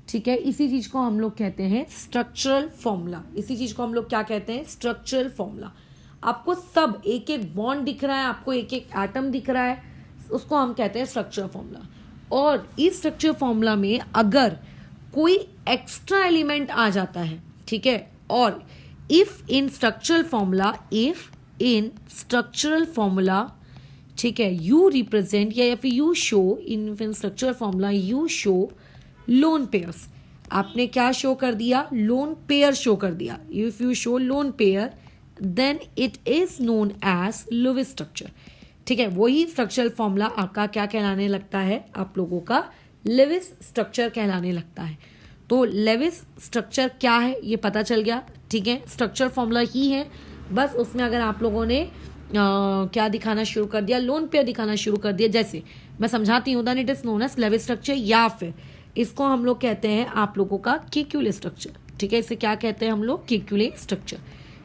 ठीक है, इसी चीज़ को हम लोग कहते हैं स्ट्रक्चरल फॉर्मूला, इसी चीज़ को हम लोग क्या कहते हैं, स्ट्रक्चरल फॉर्मूला। आपको सब एक एक बॉन्ड दिख रहा है, आपको एक एक एटम दिख रहा है, उसको हम कहते हैं स्ट्रक्चर फॉर्मूला। और इस स्ट्रक्चर फॉर्मूला में अगर कोई एक्स्ट्रा एलिमेंट आ जाता है, ठीक है, और इफ इन स्ट्रक्चरल फॉर्मूला, ठीक है, यू रिप्रेजेंट या फिर you show in structural formula you show lone pairs, आपने क्या शो कर दिया, लोन पेयर शो कर दिया। If you show lone pair then it is known as Lewis structure, ठीक है, वही स्ट्रक्चरल फॉर्मूला आपका क्या कहलाने लगता है, आप लोगों का लुईस स्ट्रक्चर कहलाने लगता है। तो लुईस स्ट्रक्चर क्या है ये पता चल गया, ठीक है, स्ट्रक्चर फॉर्मूला ही है, बस उसमें अगर आप लोगों ने क्या दिखाना शुरू कर दिया, लोन पेयर दिखाना शुरू कर दिया, जैसे मैं समझाती हूँ, then it is known as Lewis structure, या फिर इसको हम लोग कहते हैं आप लोगों का केक्यूले स्ट्रक्चर, ठीक है, इसे क्या कहते हैं हम लोग, केक्यूले स्ट्रक्चर,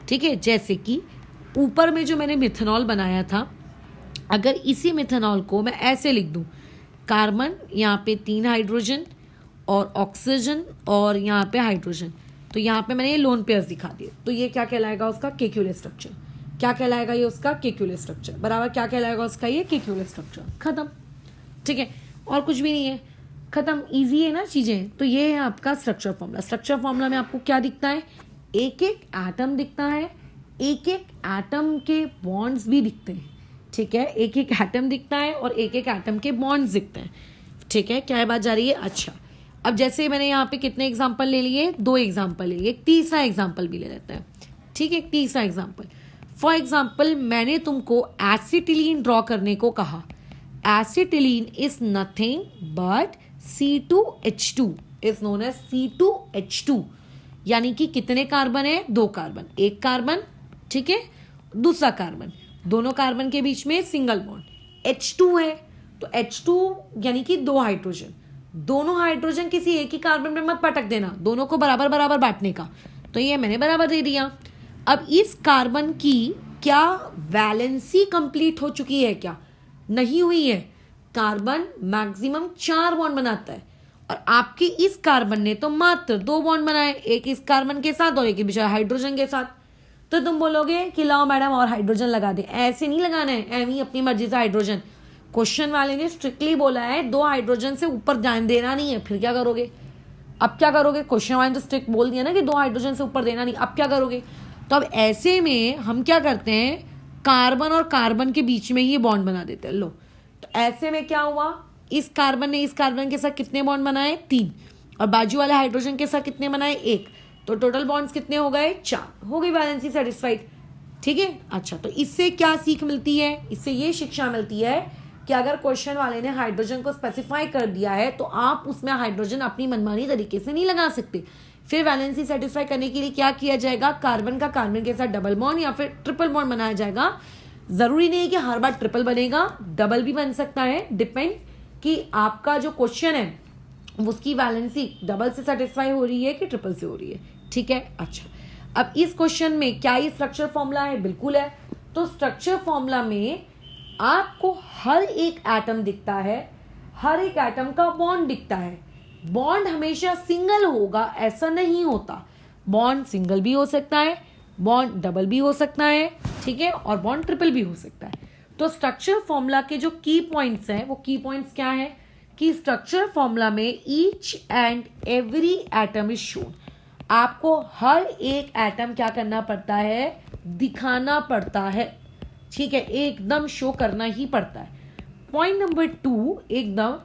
ठीक है। जैसे कि ऊपर में जो मैंने मिथेनॉल बनाया था, अगर इसी मिथेनॉल को मैं ऐसे लिख दूं, कार्बन यहाँ पे 3 हाइड्रोजन और ऑक्सीजन और यहाँ पे हाइड्रोजन, तो यहाँ पे मैंने ये लोन पेयर्स दिखा दिए, तो ये क्या कहलाएगा, उसका केक्यूले स्ट्रक्चर। क्या कहलाएगा ये, उसका केक्यूले स्ट्रक्चर, बराबर क्या कहलाएगा उसका, ये केक्यूले स्ट्रक्चर, खत्म, ठीक है, और कुछ भी नहीं है, खत्म, इजी है ना चीजें। तो ये है आपका स्ट्रक्चर फॉर्मूला। स्ट्रक्चर फॉर्मूला में आपको क्या दिखता है, एक एक एटम दिखता है, एक एक एटम के बॉन्ड्स भी दिखते हैं, ठीक है, एक एक एटम दिखता है और एक एक एटम के बॉन्ड्स दिखते हैं, ठीक है, क्या बात जा रही है। अच्छा, अब जैसे मैंने यहाँ पे कितने एग्जाम्पल ले लिए, 2 एग्जाम्पल ले लिए, एक तीसरा एग्जाम्पल भी ले लेते हैं, ठीक है, एक तीसरा एग्जाम्पल। फॉर एग्जाम्पल मैंने तुमको एसिटिलीन ड्रॉ करने को कहा, acetylene is nothing but C2H2 is known as C2H2, यानी कि कितने कार्बन है, 2 कार्बन, एक कार्बन, ठीक है, दूसरा कार्बन, दोनों कार्बन के बीच में सिंगल बॉन्ड, H2 है, तो H2 यानी कि 2 हाइड्रोजन, दोनों हाइड्रोजन किसी एक ही कार्बन में मत पटक देना, दोनों को बराबर बराबर बांटने का, तो ये मैंने बराबर दे दिया। अब इस कार्बन की क्या वैलेंसी कंप्लीट हो चुकी है, क्या नहीं हुई है, कार्बन मैक्सिमम 4 बॉन्ड बनाता है और आपके इस कार्बन ने तो मात्र 2 बॉन्ड बनाए, एक इस कार्बन के साथ और एक बेचारा हाइड्रोजन के साथ। तो तुम बोलोगे कि लाओ मैडम और हाइड्रोजन लगा दे, ऐसे नहीं लगाना है, एवं अपनी मर्जी से हाइड्रोजन, क्वेश्चन वाले ने स्ट्रिक्टली बोला है 2 हाइड्रोजन से ऊपर ध्यान देना नहीं है, फिर क्या करोगे, अब क्या करोगे, क्वेश्चन वाले ने तो स्ट्रिक्ट बोल दिया ना कि 2 हाइड्रोजन से ऊपर देना नहीं, अब क्या करोगे। तो अब ऐसे में हम क्या करते हैं, कार्बन और कार्बन के बीच में ही बॉन्ड बना देते हैं। लो, तो ऐसे में क्या हुआ, इस कार्बन ने इस कार्बन के साथ कितने बॉन्ड बनाए, 3, और बाजू वाले हाइड्रोजन के साथ कितने बनाए, 1, तो टोटल बॉन्ड्स कितने हो गए, 4, हो गई वैलेंसी सेटिस्फाइड, ठीक है। अच्छा, तो इससे क्या सीख मिलती है, इससे ये शिक्षा मिलती है कि अगर क्वेश्चन वाले ने हाइड्रोजन को स्पेसिफाई कर दिया है तो आप उसमें हाइड्रोजन अपनी मनमानी तरीके से नहीं लगा सकते। फिर वैलेंसी सेटिस्फाई करने के लिए क्या किया जाएगा, कार्बन का कार्बन के साथ डबल बॉन्ड या फिर ट्रिपल बॉन्ड बनाया जाएगा। जरूरी नहीं है कि हर बार ट्रिपल बनेगा, डबल भी बन सकता है, डिपेंड कि आपका जो क्वेश्चन है उसकी वैलेंसी डबल से सेटिस्फाई हो रही है कि ट्रिपल से हो रही है, ठीक है। अच्छा, अब इस क्वेश्चन में क्या ये स्ट्रक्चर फॉर्मूला है, बिल्कुल है। तो स्ट्रक्चर फॉर्मूला में आपको हर एक एटम दिखता है, हर एक एटम का बॉन्ड दिखता है। बॉन्ड हमेशा सिंगल होगा ऐसा नहीं होता, बॉन्ड सिंगल भी हो सकता है, बॉन्ड डबल भी हो सकता है, ठीक है, और बॉन्ड ट्रिपल भी हो सकता है। तो स्ट्रक्चर फॉर्मूला के जो की पॉइंट्स हैं वो की पॉइंट्स क्या है कि स्ट्रक्चर फॉर्मूला में each and every atom is shown. आपको हर एक एटम क्या करना पड़ता है, दिखाना पड़ता है, ठीक है, एकदम शो करना ही पड़ता है। पॉइंट नंबर 2, एकदम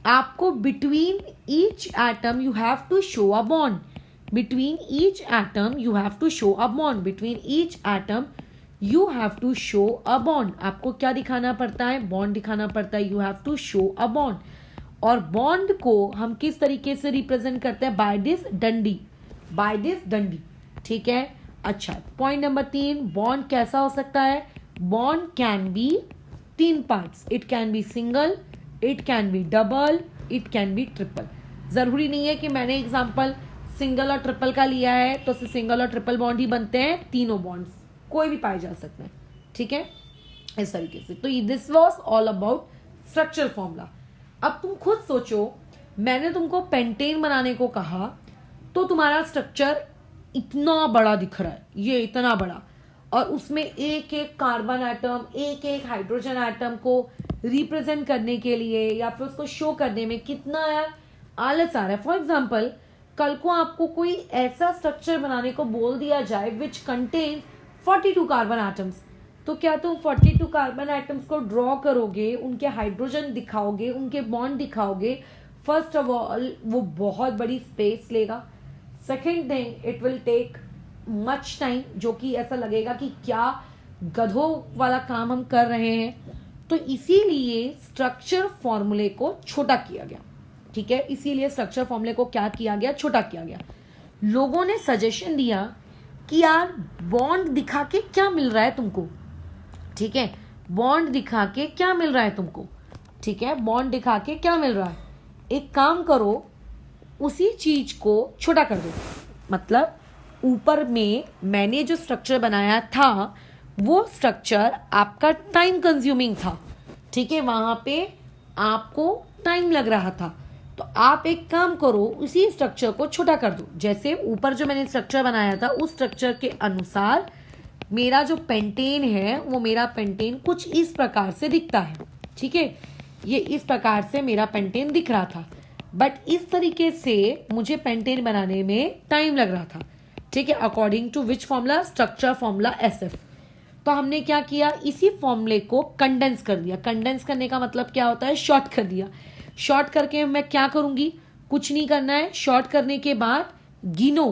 आपको between each atom you have to show a bond. Between each atom you have to show a bond. Between each atom you have to show a bond. आपको क्या दिखाना पड़ता है, बॉन्ड दिखाना पड़ता है। You have to show a bond. और बॉन्ड को हम किस तरीके से रिप्रेजेंट करते हैं, बाय दिस डंडी, बाय दिस डंडी, ठीक है। अच्छा, पॉइंट नंबर 3, बॉन्ड कैसा हो सकता है, bond can be 3 parts. It can be single, it can be double, it can be triple. जरूरी नहीं है कि मैंने एग्जांपल सिंगल और ट्रिपल का लिया है तो सिंगल और ट्रिपल बॉन्ड ही बनते हैं, तीनों बॉन्ड्स कोई भी पाए जा सकते हैं, ठीक है, इस तरीके से। तो this was all about structure formula. अब तुम खुद सोचो, मैंने तुमको पेंटेन बनाने को कहा तो तुम्हारा स्ट्रक्चर इतना बड़ा दिख रहा है, ये इतना बड़ा, और उसमें एक एक कार्बन एटम, एक एक हाइड्रोजन एटम को रिप्रेजेंट करने के लिए या फिर उसको शो करने में कितना यार आलस आ रहा है। फॉर एग्जाम्पल, कल को आपको कोई ऐसा स्ट्रक्चर बनाने को बोल दिया जाए विच कंटेन्स 42 कार्बन एटम्स, तो क्या तुम 42 कार्बन एटम्स को ड्रॉ करोगे, उनके हाइड्रोजन दिखाओगे, उनके बॉन्ड दिखाओगे? फर्स्ट ऑफ ऑल वो बहुत बड़ी स्पेस लेगा। Second thing, it will take much time, जो कि ऐसा लगेगा कि क्या गधों वाला काम हम कर रहे हैं। तो इसीलिए स्ट्रक्चर फॉर्मूले को छोटा किया गया, ठीक है, इसीलिए स्ट्रक्चर फॉर्मूले को क्या किया गया, छोटा किया गया। लोगों ने सजेशन दिया कि यार बॉन्ड दिखा के क्या मिल रहा है तुमको, ठीक है, बॉन्ड दिखा के क्या मिल रहा है तुमको, ठीक है, बॉन्ड दिखा के क्या मिल रहा है, एक काम करो, उसी चीज को छोटा कर दो। मतलब ऊपर में मैंने जो स्ट्रक्चर बनाया था वो स्ट्रक्चर आपका टाइम कंज्यूमिंग था, ठीक है, वहां पे आपको टाइम लग रहा था, तो आप एक काम करो, उसी स्ट्रक्चर को छोटा कर दो। जैसे ऊपर जो मैंने स्ट्रक्चर बनाया था उस स्ट्रक्चर के अनुसार मेरा जो पेंटेन है वो मेरा पेंटेन कुछ इस प्रकार से दिखता है, ठीक है, ये इस प्रकार से मेरा पेंटेन दिख रहा था, बट इस तरीके से मुझे पेंटेन बनाने में टाइम लग रहा था, ठीक है, according to which formula, structure formula SF। तो हमने क्या किया, इसी फॉर्मूले को कंडेंस कर दिया। कंडेंस करने का मतलब क्या होता है, शॉर्ट कर दिया। शॉर्ट करके मैं क्या करूंगी, कुछ नहीं करना है। शॉर्ट करने के बाद गिनो,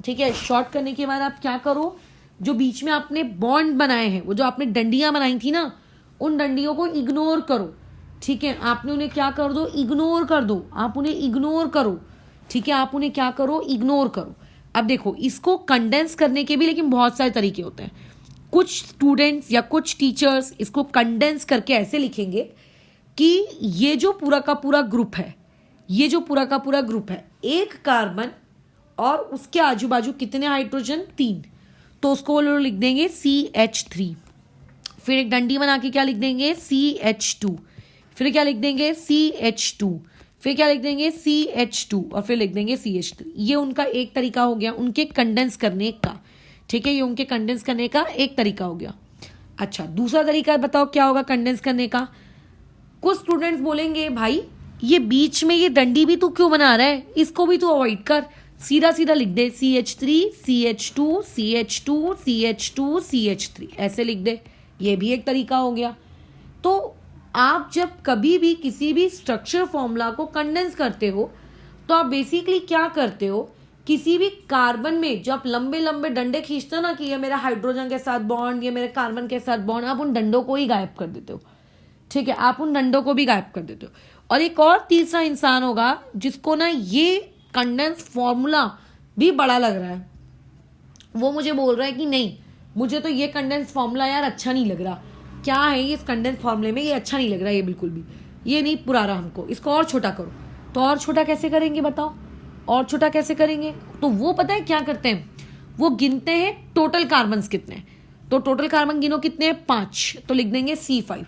ठीक है, शॉर्ट करने के बाद आप क्या करो, जो बीच में आपने बॉन्ड बनाए हैं, वो जो आपने डंडियां बनाई थी ना, उन डंडियों को इग्नोर करो, ठीक है, आपने उन्हें क्या कर दो, इग्नोर कर दो, आप उन्हें इग्नोर करो, ठीक है, आप उन्हें क्या करो, इग्नोर करो। अब देखो, इसको कंडेंस करने के भी लेकिन बहुत सारे तरीके होते हैं। कुछ स्टूडेंट्स या कुछ टीचर्स इसको कंडेंस करके ऐसे लिखेंगे कि ये जो पूरा का पूरा ग्रुप है, ये जो पूरा का पूरा ग्रुप है, एक कार्बन और उसके आजू बाजू कितने हाइड्रोजन, 3, तो उसको वो लोग लिख देंगे CH3। फिर एक डंडी बना के क्या लिख देंगे, CH2। फिर क्या लिख देंगे, CH2। फिर क्या लिख देंगे, CH2, और फिर लिख देंगे CH3। ये उनका एक तरीका हो गया उनके कंडेंस करने का, ठीक है, ये उनके कंडेंस करने का एक तरीका हो गया। अच्छा, दूसरा तरीका बताओ क्या होगा कंडेंस करने का। कुछ स्टूडेंट्स बोलेंगे भाई ये बीच में ये डंडी भी तू क्यों बना रहा है, इसको भी तू अवॉइड कर, सीधा सीधा लिख दे CH3 CH2 CH2 CH2 CH3, ऐसे लिख दे, ये भी एक तरीका हो गया। तो आप जब कभी भी किसी भी स्ट्रक्चर फॉर्मूला को कंडेंस करते हो तो आप बेसिकली क्या करते हो, किसी भी कार्बन में जब लंबे लंबे डंडे खींचते हो ना कि ये मेरा हाइड्रोजन के साथ बॉन्ड, ये मेरे कार्बन के साथ बॉन्ड, आप उन डंडों को ही गायब कर देते हो, ठीक है, आप उन डंडों को भी गायब कर देते हो। और एक और तीसरा इंसान होगा जिसको ना ये कंडेंस फॉर्मूला भी बड़ा लग रहा है, वो मुझे बोल रहा है कि नहीं, मुझे तो ये कंडेंस फॉर्मूला यार अच्छा नहीं लग रहा, क्या है ये इस कंडेंस फॉर्मूले में, ये अच्छा नहीं लग रहा, ये बिल्कुल भी ये नहीं पुरा रहा हमको, इसको और छोटा करो। तो और छोटा कैसे करेंगे बताओ, और छोटा कैसे करेंगे, तो वो पता है क्या करते हैं, वो गिनते हैं टोटल कार्बन कितने, तो टोटल कार्बन गिनो कितने हैं, 5, तो लिख देंगे C5।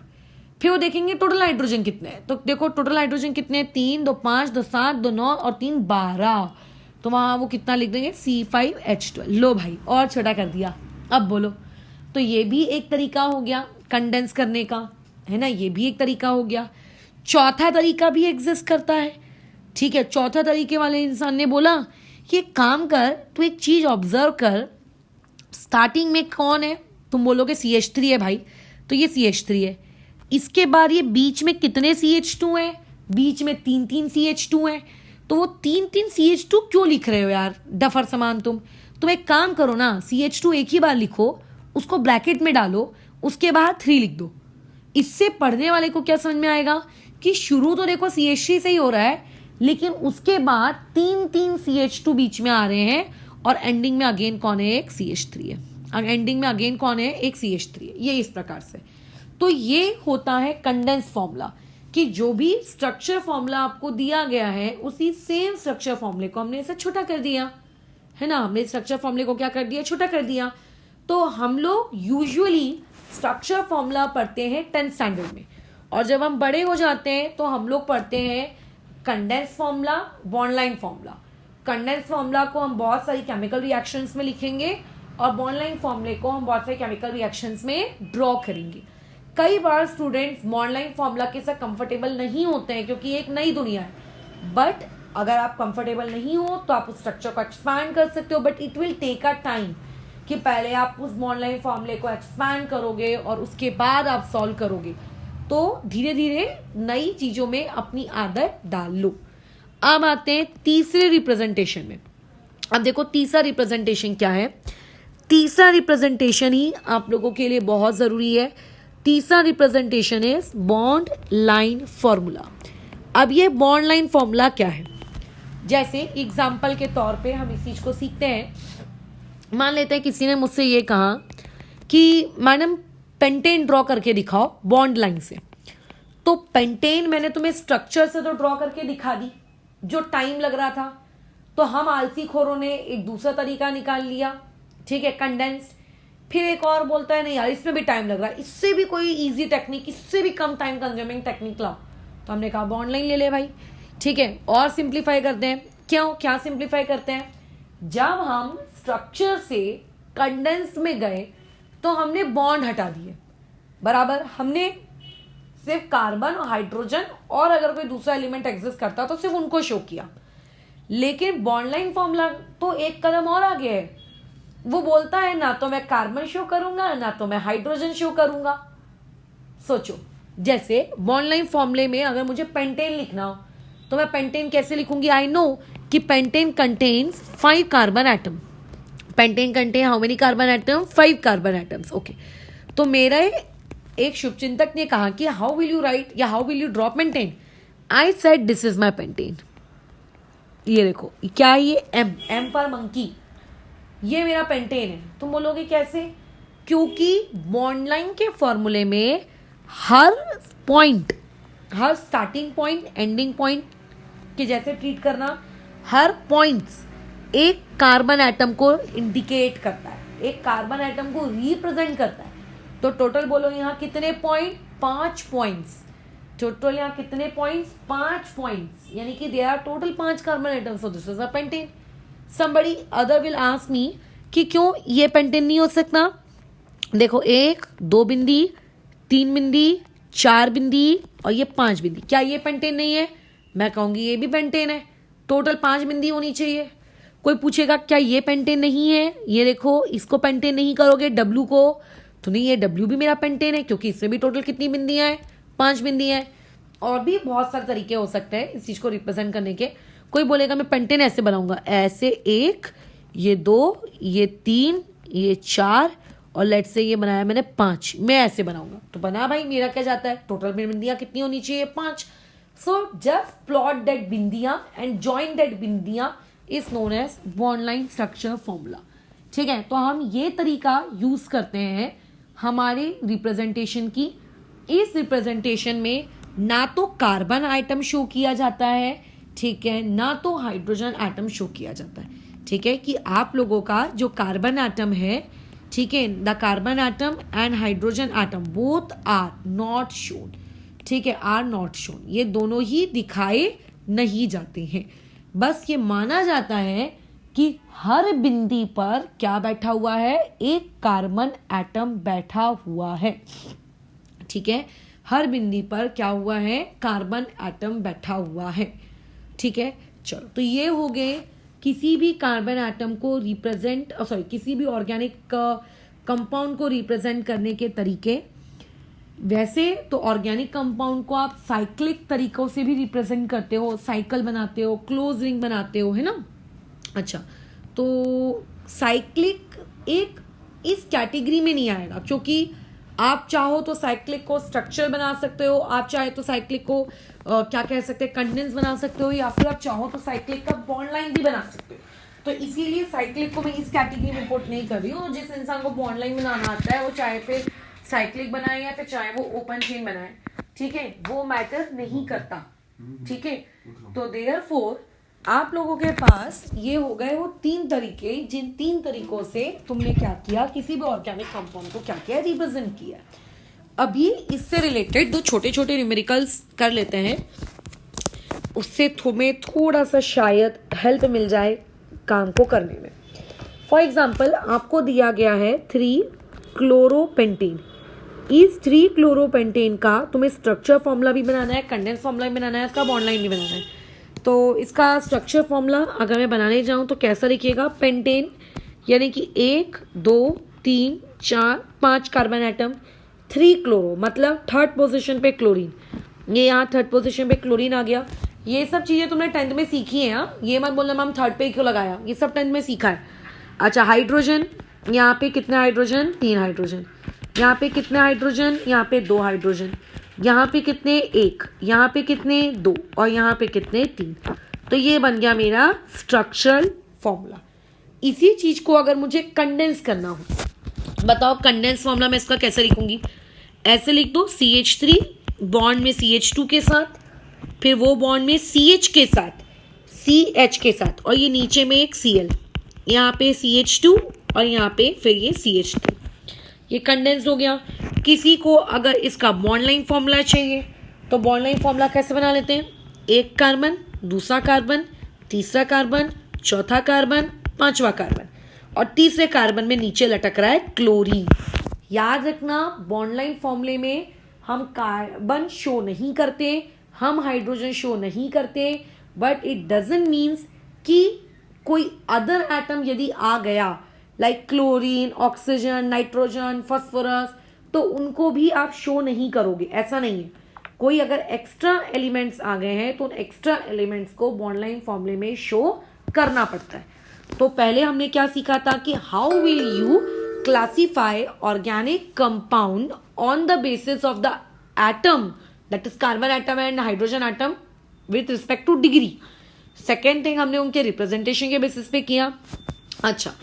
फिर वो देखेंगे टोटल हाइड्रोजन कितने हैं, तो देखो टोटल हाइड्रोजन कितने हैं, 3, 2 5, 2 7, 2 9 और 3 12, तो वहां वो कितना लिख देंगे, C5H12। लो भाई और छोटा कर दिया। अब बोलो, तो ये भी एक तरीका हो गया कंडेंस करने का, है ना, ये भी एक तरीका हो गया। चौथा तरीका भी एग्जिस्ट करता है, ठीक है। चौथा तरीके वाले इंसान ने बोला कि एक काम कर, तू एक चीज ऑब्जर्व कर, स्टार्टिंग में कौन है, तुम बोलोगे CH3 है भाई, तो ये CH3 है। इसके बाद ये बीच में कितने CH2 हैं, बीच में 3 CH2 हैं। तो वो 3 CH2 क्यों लिख रहे हो यार, डफर समान तुम एक काम करो ना, CH2 एक ही बार लिखो, उसको ब्रैकेट में डालो, उसके बाद 3 लिख दो। इससे पढ़ने वाले को क्या समझ में आएगा कि शुरू तो देखो CH3 से ही हो रहा है, लेकिन उसके बाद 3 CH2 बीच में आ रहे हैं, और एंडिंग में अगेन कौन है, एक CH3 है। एंडिंग में अगेन कौन है, एक CH3 है। ये इस प्रकार से। तो ये होता है कंडेंस फॉर्मूला, कि जो भी स्ट्रक्चर फॉर्मूला आपको दिया गया है उसी सेम स्ट्रक्चर फॉर्मूले को हमने इसे छोटा कर दिया, है ना। हमने स्ट्रक्चर फॉर्मूले को क्या कर दिया, छोटा कर दिया। तो हम लोग यूजुअली स्ट्रक्चर फॉर्मूला पढ़ते हैं 10th स्टैंडर्ड में, और जब हम बड़े हो जाते हैं तो हम लोग पढ़ते हैं condense formula, bond line formula. Condense formula को हम बहुत सारी केमिकल रिएक्शंस में लिखेंगे, और बॉन्ड लाइन फॉर्मूले को हम बहुत सारे केमिकल रिएक्शंस में ड्रॉ करेंगे। कई बार स्टूडेंट्स बॉन्ड लाइन फॉर्मूला के साथ कंफर्टेबल नहीं होते हैं, क्योंकि एक नई दुनिया है। बट अगर आप कंफर्टेबल नहीं हो तो आप उस स्ट्रक्चर को एक्सपैंड कर सकते हो, but it will take a time, कि पहले आप उस बॉन्ड लाइन फॉर्मूले को एक्सपैंड करोगे और उसके बाद आप सॉल्व करोगे। तो धीरे धीरे नई चीजों में अपनी आदत डाल लो। अब आते हैं तीसरे रिप्रेजेंटेशन में। अब देखो तीसरा रिप्रेजेंटेशन क्या है। तीसरा रिप्रेजेंटेशन ही आप लोगों के लिए बहुत जरूरी है। तीसरा representation is bond line formula. अब ये बॉन्ड लाइन फॉर्मूला क्या है, जैसे एग्जाम्पल के तौर पे हम इस चीज को सीखते हैं। मान लेते हैं किसी ने मुझसे ये कहा कि मैडम पेंटेन ड्रॉ करके दिखाओ बॉन्ड लाइन से। तो पेंटेन मैंने तुम्हें स्ट्रक्चर से तो ड्रॉ करके दिखा दी, जो टाइम लग रहा था। तो हम आलसी खोरों ने एक दूसरा तरीका निकाल लिया, ठीक है, कंडेंस्ड। फिर एक और बोलता है नहीं यार इसमें भी टाइम लग रहा है, इससे भी कोई इजी टेक्निक, इससे भी कम टाइम कंज्यूमिंग टेक्निक लाओ। तो हमने कहा बॉन्ड लाइन ले ले भाई, ठीक है। और सिंप्लीफाई करते हैं। क्या सिंप्लीफाई करते हैं, जब हम स्ट्रक्चर से कंडेंस्ड में गए तो हमने बॉन्ड हटा दिए, बराबर। हमने सिर्फ कार्बन और हाइड्रोजन और अगर कोई दूसरा एलिमेंट एग्जिस्ट करता तो सिर्फ उनको शो किया। लेकिन बॉन्ड लाइन फॉर्मूला तो एक कदम और आगे है। वो बोलता है ना तो मैं कार्बन शो करूंगा, ना तो मैं हाइड्रोजन शो करूंगा। सोचो, जैसे बॉन्ड लाइन फॉर्मूले में अगर मुझे पेंटेन लिखना हो तो मैं पेंटेन कैसे लिखूंगी। आई नो कि pentane contains 5 carbon atom. Pentane contain how many carbon atom, 5 carbon atoms, okay. तो मेरा एक शुभचिंतक ने कहा कि हाउ विल यू राइट या how will you draw pentane. I said this is my pentane. ये देखो क्या, ये एम फॉर मंकी, ये मेरा पेंटेन है। तुम बोलोगे कैसे, क्योंकि बॉन्ड लाइन के फॉर्मूले में हर पॉइंट, हर स्टार्टिंग पॉइंट एंडिंग पॉइंट के जैसे ट्रीट करना, हर पॉइंट्स एक कार्बन एटम को इंडिकेट करता है, एक कार्बन एटम को रिप्रेजेंट करता है। तो टोटल बोलो यहाँ कितने पॉइंट, 5 पॉइंट्स। टोटल यहाँ कितने पॉइंट्स, 5 पॉइंट्स, यानी कि there are total 5 carbon atoms. So this is a pentane. somebody other will ask me कि क्यों ये पेंटेन नहीं हो सकता। देखो 1 2 बिंदी, 3 बिंदी, 4 बिंदी और ये 5 बिंदी, क्या ये पेंटेन नहीं है। मैं कहूंगी ये भी पेंटेन है, टोटल 5 बिंदी होनी चाहिए। कोई पूछेगा क्या ये पेंटेन नहीं है, ये देखो इसको पेंटेन नहीं करोगे डब्लू को, तो नहीं ये डब्लू भी मेरा पेंटेन है, क्योंकि इसमें भी टोटल कितनी बिंदियां हैं, 5 बिंदियां हैं। और भी बहुत सारे तरीके हो सकते हैं इस चीज को रिप्रेजेंट करने के। कोई बोलेगा मैं पेंटेन ऐसे बनाऊंगा, ऐसे 1, ये 2, ये 3, ये 4 और लेट्स से ये बनाया मैंने 5, मैं ऐसे बनाऊंगा। तो बना भाई, मेरा क्या जाता है, टोटल बिंदियां कितनी होनी चाहिए, 5। सो जस्ट प्लॉट दैट बिंदियां एंड जॉइन दैट बिंदियां is known as bond line structure formula, ठीक है। तो हम ये तरीका यूज करते हैं हमारे रिप्रेजेंटेशन की। इस रिप्रेजेंटेशन में ना तो कार्बन आइटम शो किया जाता है, ठीक है, ना तो हाइड्रोजन एटम शो किया जाता है, ठीक है, कि आप लोगों का जो कार्बन एटम है, ठीक है, the carbon atom and hydrogen atom both are not shown, ठीक है, आर नॉट शोन। ये दोनों ही दिखाए नहीं जाते हैं। बस ये माना जाता है कि हर बिंदी पर क्या बैठा हुआ है, एक कार्बन एटम बैठा हुआ है, ठीक है। हर बिंदी पर क्या हुआ है, कार्बन एटम बैठा हुआ है। ठीक है, चलो तो ये हो गए किसी भी कार्बन एटम को रिप्रेजेंट किसी भी ऑर्गेनिक कंपाउंड को रिप्रेजेंट करने के तरीके। वैसे तो ऑर्गेनिक कंपाउंड को आप साइक्लिक तरीकों से भी रिप्रेजेंट करते हो, साइकिल बनाते हो, क्लोज रिंग बनाते हो, है ना। अच्छा, तो साइक्लिक एक इस कैटेगरी में नहीं आएगा, क्योंकि आप चाहो तो साइक्लिक को स्ट्रक्चर बना सकते हो, आप चाहे तो साइक्लिक को क्या कह सकते हैं, कंडेंस बना सकते हो, या फिर आप चाहो तो साइक्लिक का बॉन्ड लाइन भी बना सकते हो। तो इसीलिए साइक्लिक को मैं इस कैटेगरी में रिपोर्ट नहीं कर रही हूँ। जिस इंसान को बॉन्ड लाइन बनाना आता है वो चाहे फिर साइक्लिक बनाए या फिर चाहे वो ओपन चेन बनाए, ठीक है, वो मैटर नहीं करता। ठीक है, तो देयरफॉर आप लोगों के पास ये हो गए वो 3 तरीके, जिन 3 तरीकों से तुमने क्या किया, किसी भी ऑर्गेनिक कंपाउंड को क्या किया, रिप्रेजेंट किया। अभी इससे रिलेटेड 2 छोटे छोटे न्यूमेरिकल्स कर लेते हैं, उससे तुम्हें थोड़ा सा शायद हेल्प मिल जाए काम को करने में। फॉर एग्जाम्पल आपको दिया गया है 3 क्लोरोपेंटेन। इस 3 क्लोरोपेंटेन का तुम्हें स्ट्रक्चर फॉर्मूला भी बनाना है, कंडेंस फॉर्मूला भी बनाना है, इसका बॉन्ड लाइन भी बनाना है। तो इसका स्ट्रक्चर फॉर्मूला अगर मैं बनाने जाऊं तो कैसा दिखेगा, पेंटेन यानी कि 1 2 3 4 5 कार्बन एटम, 3 क्लोरो मतलब 3rd पोजीशन पे क्लोरीन, ये यहाँ 3rd पोजीशन पे क्लोरीन आ गया। ये सब चीजें तुमने 10th में सीखी है। हाँ, ये मत बोलना मैम 3rd पे क्यों लगाया, ये सब 10th में सीखा है। अच्छा, हाइड्रोजन, यहाँ पे कितने हाइड्रोजन, 3 हाइड्रोजन, यहाँ पे कितने हाइड्रोजन, यहाँ पे 2 हाइड्रोजन, यहाँ पे कितने 1, यहाँ पे कितने 2 और यहाँ पे कितने 3। तो ये बन गया मेरा स्ट्रक्चरल फॉर्मूला। इसी चीज को अगर मुझे कंडेंस करना हो, बताओ कंडेंस फॉर्मूला मैं इसका कैसे लिखूंगी। ऐसे लिख दो, CH3 बॉन्ड में CH2 के साथ, फिर वो बॉन्ड में CH के साथ, CH के साथ, और ये नीचे में एक Cl, यहाँ पे CH2 और यहाँ पे फिर ये CH3। ये कंडेंस्ड हो गया। किसी को अगर इसका बॉन्ड लाइन फॉर्मूला चाहिए तो बॉन्ड लाइन फॉर्मूला कैसे बना लेते हैं, 1 कार्बन, दूसरा कार्बन, तीसरा कार्बन, चौथा कार्बन, 5वां कार्बन, और तीसरे कार्बन में नीचे लटक रहा है क्लोरीन। याद रखना, बॉन्ड लाइन फॉर्मूले में हम कार्बन शो नहीं करते, हम हाइड्रोजन शो नहीं करते, बट इट डजंट मीन्स कि कोई अदर एटम यदि आ गया like chlorine, oxygen, nitrogen, phosphorus, तो उनको भी आप शो नहीं करोगे, ऐसा नहीं है। कोई अगर एक्स्ट्रा एलिमेंट्स आ गए हैं तो उन एक्स्ट्रा एलिमेंट्स को बॉन्ड लाइन फॉर्मूले में शो करना पड़ता है। तो पहले हमने क्या सीखा था कि how will you classify organic compound on the basis of the atom, that is carbon atom and hydrogen atom with respect two degree. Second thing हमने उनके रिप्रेजेंटेशन के बेसिस पे किया। अच्छा,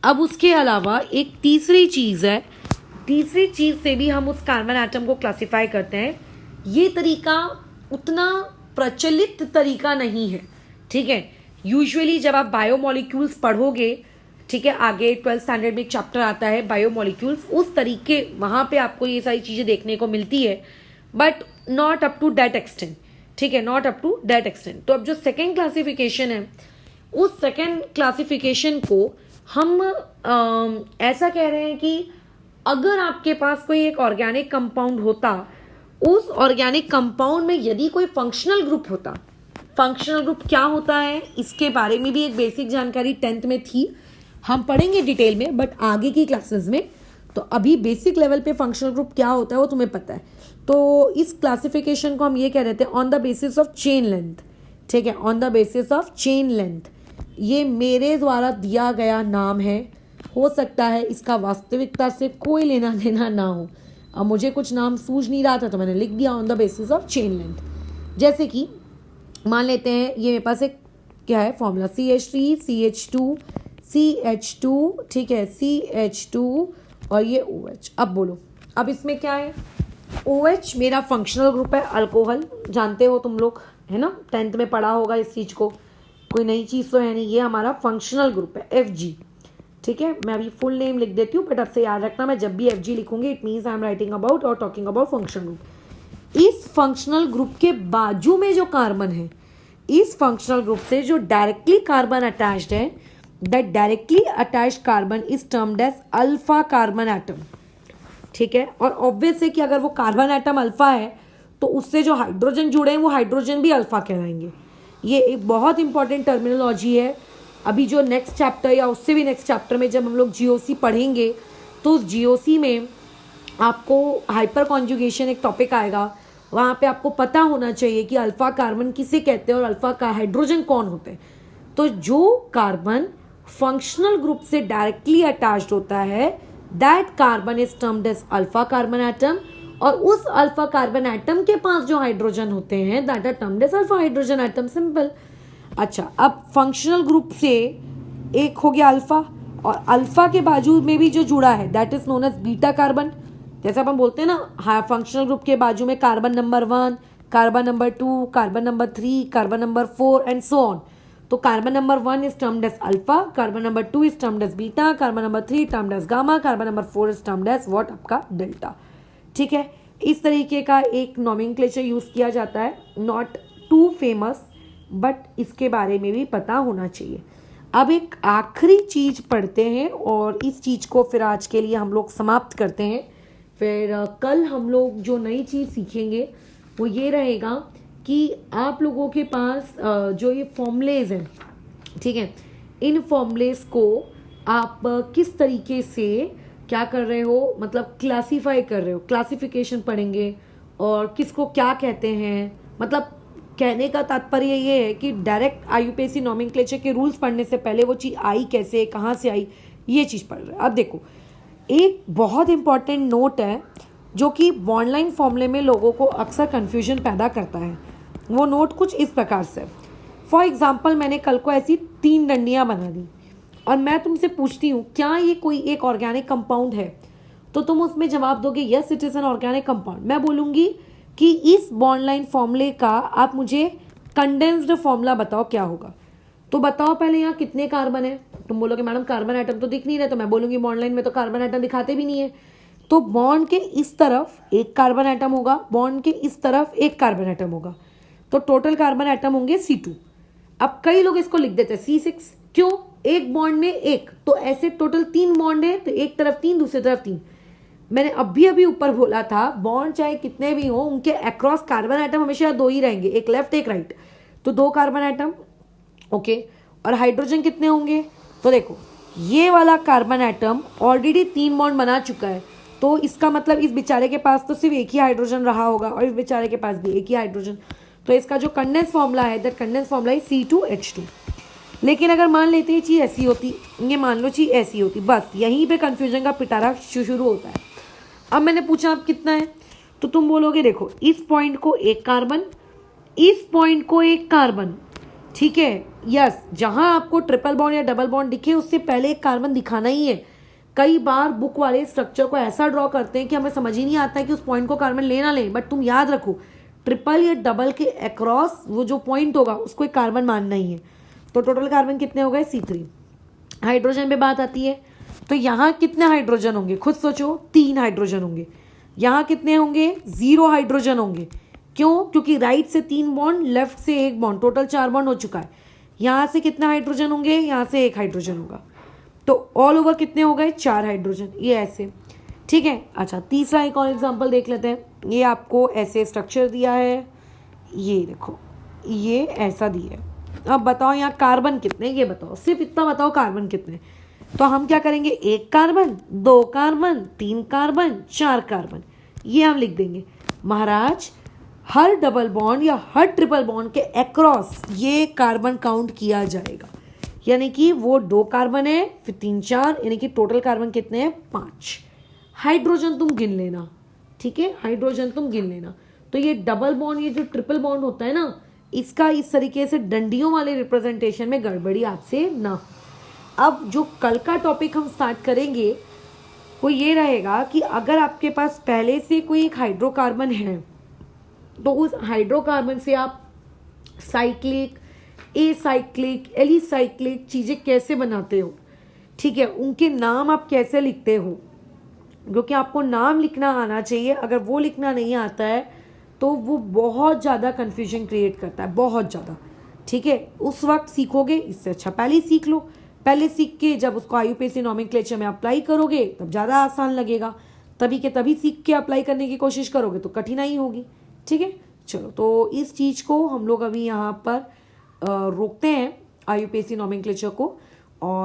अब उसके अलावा एक तीसरी चीज है, तीसरी चीज से भी हम उस कार्बन एटम को क्लासिफाई करते हैं। ये तरीका उतना प्रचलित तरीका नहीं है, ठीक है। यूजुअली जब आप बायोमोलिक्यूल्स पढ़ोगे, ठीक है, आगे 12th स्टैंडर्ड में एक चैप्टर आता है बायोमोलिक्यूल्स, उस तरीके वहां पे आपको ये सारी चीजें देखने को मिलती है, but not up to that extent, ठीक है, not up to that extent. तो अब जो सेकेंड क्लासिफिकेशन है, उस सेकेंड क्लासिफिकेशन को हम ऐसा कह रहे हैं कि अगर आपके पास कोई एक ऑर्गेनिक कंपाउंड होता, उस ऑर्गेनिक कंपाउंड में यदि कोई फंक्शनल ग्रुप होता, फंक्शनल ग्रुप क्या होता है इसके बारे में भी एक बेसिक जानकारी 10th में थी, हम पढ़ेंगे डिटेल में बट आगे की क्लासेस में। तो अभी बेसिक लेवल पे फंक्शनल ग्रुप क्या होता है वो तुम्हें पता है। तो इस क्लासिफिकेशन को हम ये कह रहे थे on the basis of chain length, ठीक है, on the basis of chain length. ये मेरे द्वारा दिया गया नाम है, हो सकता है इसका वास्तविकता से कोई लेना देना ना हो। अब मुझे कुछ नाम सूझ नहीं रहा था तो मैंने लिख दिया on the basis of chain length. जैसे कि मान लेते हैं ये मेरे पास एक क्या है फॉर्मूला, CH3 CH2 CH2, ठीक है, CH2 और ये OH। अब बोलो, अब इसमें क्या है, OH मेरा फंक्शनल ग्रुप है, अल्कोहल जानते हो तुम लोग, है ना, 10th में पढ़ा होगा इस चीज को, कोई नई चीज तो है नहीं। ये हमारा फंक्शनल ग्रुप है FG, ठीक है। मैं अभी फुल नेम लिख देती हूँ बट अब से याद रखना, मैं जब भी FG लिखूंगी it means I am writing about और टॉकिंग अबाउट फंक्शनल ग्रुप। इस फंक्शनल ग्रुप के बाजू में जो कार्बन है, इस फंक्शनल ग्रुप से जो डायरेक्टली कार्बन अटैच्ड है, that directly attached carbon is termed as alpha carbon atom, ठीक है। और ऑब्वियस है कि अगर वो कार्बन एटम अल्फा है तो उससे जो हाइड्रोजन जुड़े हैं वो हाइड्रोजन भी अल्फा कहलाएंगे। ये एक बहुत इंपॉर्टेंट टर्मिनोलॉजी है। अभी जो नेक्स्ट चैप्टर या उससे भी नेक्स्ट चैप्टर में जब हम लोग जीओसी पढ़ेंगे तो उस जीओसी में आपको हाइपर कॉन्जुगेशन एक टॉपिक आएगा, वहाँ पे आपको पता होना चाहिए कि अल्फा कार्बन किसे कहते हैं और अल्फा का हाइड्रोजन कौन होते हैं। तो जो कार्बन फंक्शनल ग्रुप से डायरेक्टली अटैच्ड होता है that carbon is termed as alpha carbon atom, और उस अल्फा कार्बन एटम के पास जो हाइड्रोजन होते हैं that are termed as alpha hydrogen atom, simple. अच्छा, अब फंक्शनल ग्रुप से एक हो गया अल्फा, और अल्फा के बाजू में भी जो जुड़ा है that is known as beta carbon. जैसे अपन बोलते हैं ना फंक्शनल ग्रुप के बाजू में carbon number 1, carbon number 2, carbon number 3, carbon number 4 and so on. तो carbon number 1 is termed as alpha, carbon number 2 is termed as beta, carbon number 3 termed as gamma, carbon number 4 is termed as what, आपका डेल्टा। ठीक है, इस तरीके का एक नॉमेनक्लेचर यूज किया जाता है, नॉट टू फेमस बट इसके बारे में भी पता होना चाहिए। अब एक आखिरी चीज पढ़ते हैं और इस चीज को फिर आज के लिए हम लोग समाप्त करते हैं। फिर कल हम लोग जो नई चीज सीखेंगे वो ये रहेगा कि आप लोगों के पास जो ये फॉर्मूलेज हैं, ठीक है, इन फॉर्मूलेज को आप किस तरीके से क्या कर रहे हो, मतलब क्लासीफाई कर रहे हो, क्लासिफिकेशन पढ़ेंगे और किसको क्या कहते हैं। मतलब कहने का तात्पर्य ये है कि डायरेक्ट आईयूपीएसी नॉमेनक्लेचर के रूल्स पढ़ने से पहले वो चीज़ आई कैसे, कहाँ से आई, ये चीज़ पढ़ रहे हैं। अब देखो, एक बहुत इंपॉर्टेंट नोट है जो कि बॉन्डलाइन फॉर्मूले में लोगों को अक्सर कन्फ्यूजन पैदा करता है। वो नोट कुछ इस प्रकार से, फॉर एग्जाम्पल मैंने कल को ऐसी 3 डंडियाँ बना दी और मैं तुमसे पूछती हूँ क्या ये कोई एक ऑर्गेनिक कंपाउंड है, तो तुम उसमें जवाब दोगे yes it is an organic compound. मैं बोलूँगी कि इस बॉन्डलाइन फॉर्मूले का आप मुझे कंडेंस्ड फॉर्मूला बताओ क्या होगा। तो बताओ पहले यहाँ कितने कार्बन है। तुम बोलोगे मैडम कार्बन एटम तो दिख नहीं रहे, तो मैं बोलूँगी बॉन्डलाइन में तो कार्बन एटम दिखाते भी नहीं है। तो बॉन्ड के इस तरफ एक कार्बन एटम होगा, बॉन्ड के इस तरफ एक कार्बन एटम होगा, तो टोटल कार्बन एटम होंगे C2। अब कई लोग इसको लिख देते हैं C6, क्यों, एक बॉन्ड में एक, तो ऐसे टोटल 3 बॉन्ड है तो एक तरफ 3 दूसरी तरफ 3। मैंने अभी ऊपर बोला था बॉन्ड चाहे कितने भी हो उनके अक्रॉस कार्बन एटम हमेशा 2 ही रहेंगे, एक लेफ्ट एक राइट, तो 2 कार्बन एटम, ओके। और हाइड्रोजन कितने होंगे, तो देखो ये वाला कार्बन एटम ऑलरेडी 3 बॉन्ड बना चुका है, तो इसका मतलब इस बेचारे के पास तो सिर्फ एक ही हाइड्रोजन रहा होगा और इस बेचारे के पास भी एक ही हाइड्रोजन। तो इसका जो कंडेंस फॉर्मूला है दैट कंडेंस फॉर्मूला है C2H2। लेकिन अगर मान लेते हैं चीज़ ऐसी होती, ये मान लो चीज़ ऐसी होती, बस यहीं पे कन्फ्यूजन का पिटारा शुरू होता है। अब मैंने पूछा आप कितना है, तो तुम बोलोगे देखो इस पॉइंट को एक कार्बन, इस पॉइंट को एक कार्बन, ठीक है, यस। जहां आपको ट्रिपल बॉन्ड या डबल बॉन्ड दिखे उससे पहले एक कार्बन दिखाना ही है। कई बार बुक वाले स्ट्रक्चर को ऐसा ड्रॉ करते हैं कि हमें समझ ही नहीं आता है कि उस पॉइंट को कार्बन लेना लें, बट तुम याद रखो ट्रिपल या डबल के अक्रॉस वो जो पॉइंट होगा उसको एक कार्बन मानना ही है। तो टोटल कार्बन कितने हो गए C3। हाइड्रोजन पे बात आती है, तो यहाँ कितने हाइड्रोजन होंगे, खुद सोचो, 3 हाइड्रोजन होंगे। यहाँ कितने होंगे, 0 हाइड्रोजन होंगे। क्यों, क्योंकि राइट से 3 बॉन्ड, लेफ्ट से 1 बॉन्ड, टोटल 4 बॉन्ड हो चुका है। यहाँ से कितना हाइड्रोजन होंगे, यहाँ से 1 हाइड्रोजन होगा, तो ऑल ओवर कितने हो गए, 4 हाइड्रोजन, ये ऐसे, ठीक है। अच्छा, तीसरा एक और एग्जाम्पल देख लेते हैं। ये आपको ऐसे स्ट्रक्चर दिया है, ये देखो ये ऐसा दिया है। अब बताओ यहाँ कार्बन कितने, ये बताओ, सिर्फ इतना बताओ कार्बन कितने। तो हम क्या करेंगे, 1 कार्बन, 2 कार्बन, 3 कार्बन, 4 कार्बन, ये हम लिख देंगे। महाराज हर डबल बॉन्ड या हर ट्रिपल बॉन्ड के अक्रॉस ये कार्बन काउंट किया जाएगा, यानी कि वो 2 कार्बन है, फिर 3 4, यानी कि टोटल कार्बन कितने हैं, 5। हाइड्रोजन तुम गिन लेना, ठीक है, हाइड्रोजन तुम गिन लेना। तो ये डबल बॉन्ड, ये जो ट्रिपल बॉन्ड होता है ना, इसका इस तरीके से डंडियों वाले रिप्रेजेंटेशन में गड़बड़ी आपसे ना हो। अब जो कल का टॉपिक हम स्टार्ट करेंगे वो ये रहेगा कि अगर आपके पास पहले से कोई एक हाइड्रोकार्बन है तो उस हाइड्रोकार्बन से आप साइक्लिक, एसाइक्लिक, एलिसाइक्लिक चीज़ें कैसे बनाते हो, ठीक है, उनके नाम आप कैसे लिखते हो, क्योंकि आपको नाम लिखना आना चाहिए। अगर वो लिखना नहीं आता है तो वो बहुत ज़्यादा कन्फ्यूजन क्रिएट करता है, बहुत ज़्यादा, ठीक है। उस वक्त सीखोगे, इससे अच्छा पहले ही सीख लो। पहले सीख के जब उसको आईयूपीएसी नॉमेनक्लेचर में अप्लाई करोगे तब ज़्यादा आसान लगेगा। तभी के तभी सीख के अप्लाई करने की कोशिश करोगे तो कठिनाई होगी। ठीक है, चलो तो इस चीज़ को हम लोग अभी यहाँ पर रोकते हैं IUPAC नॉमेनक्लेचर को। और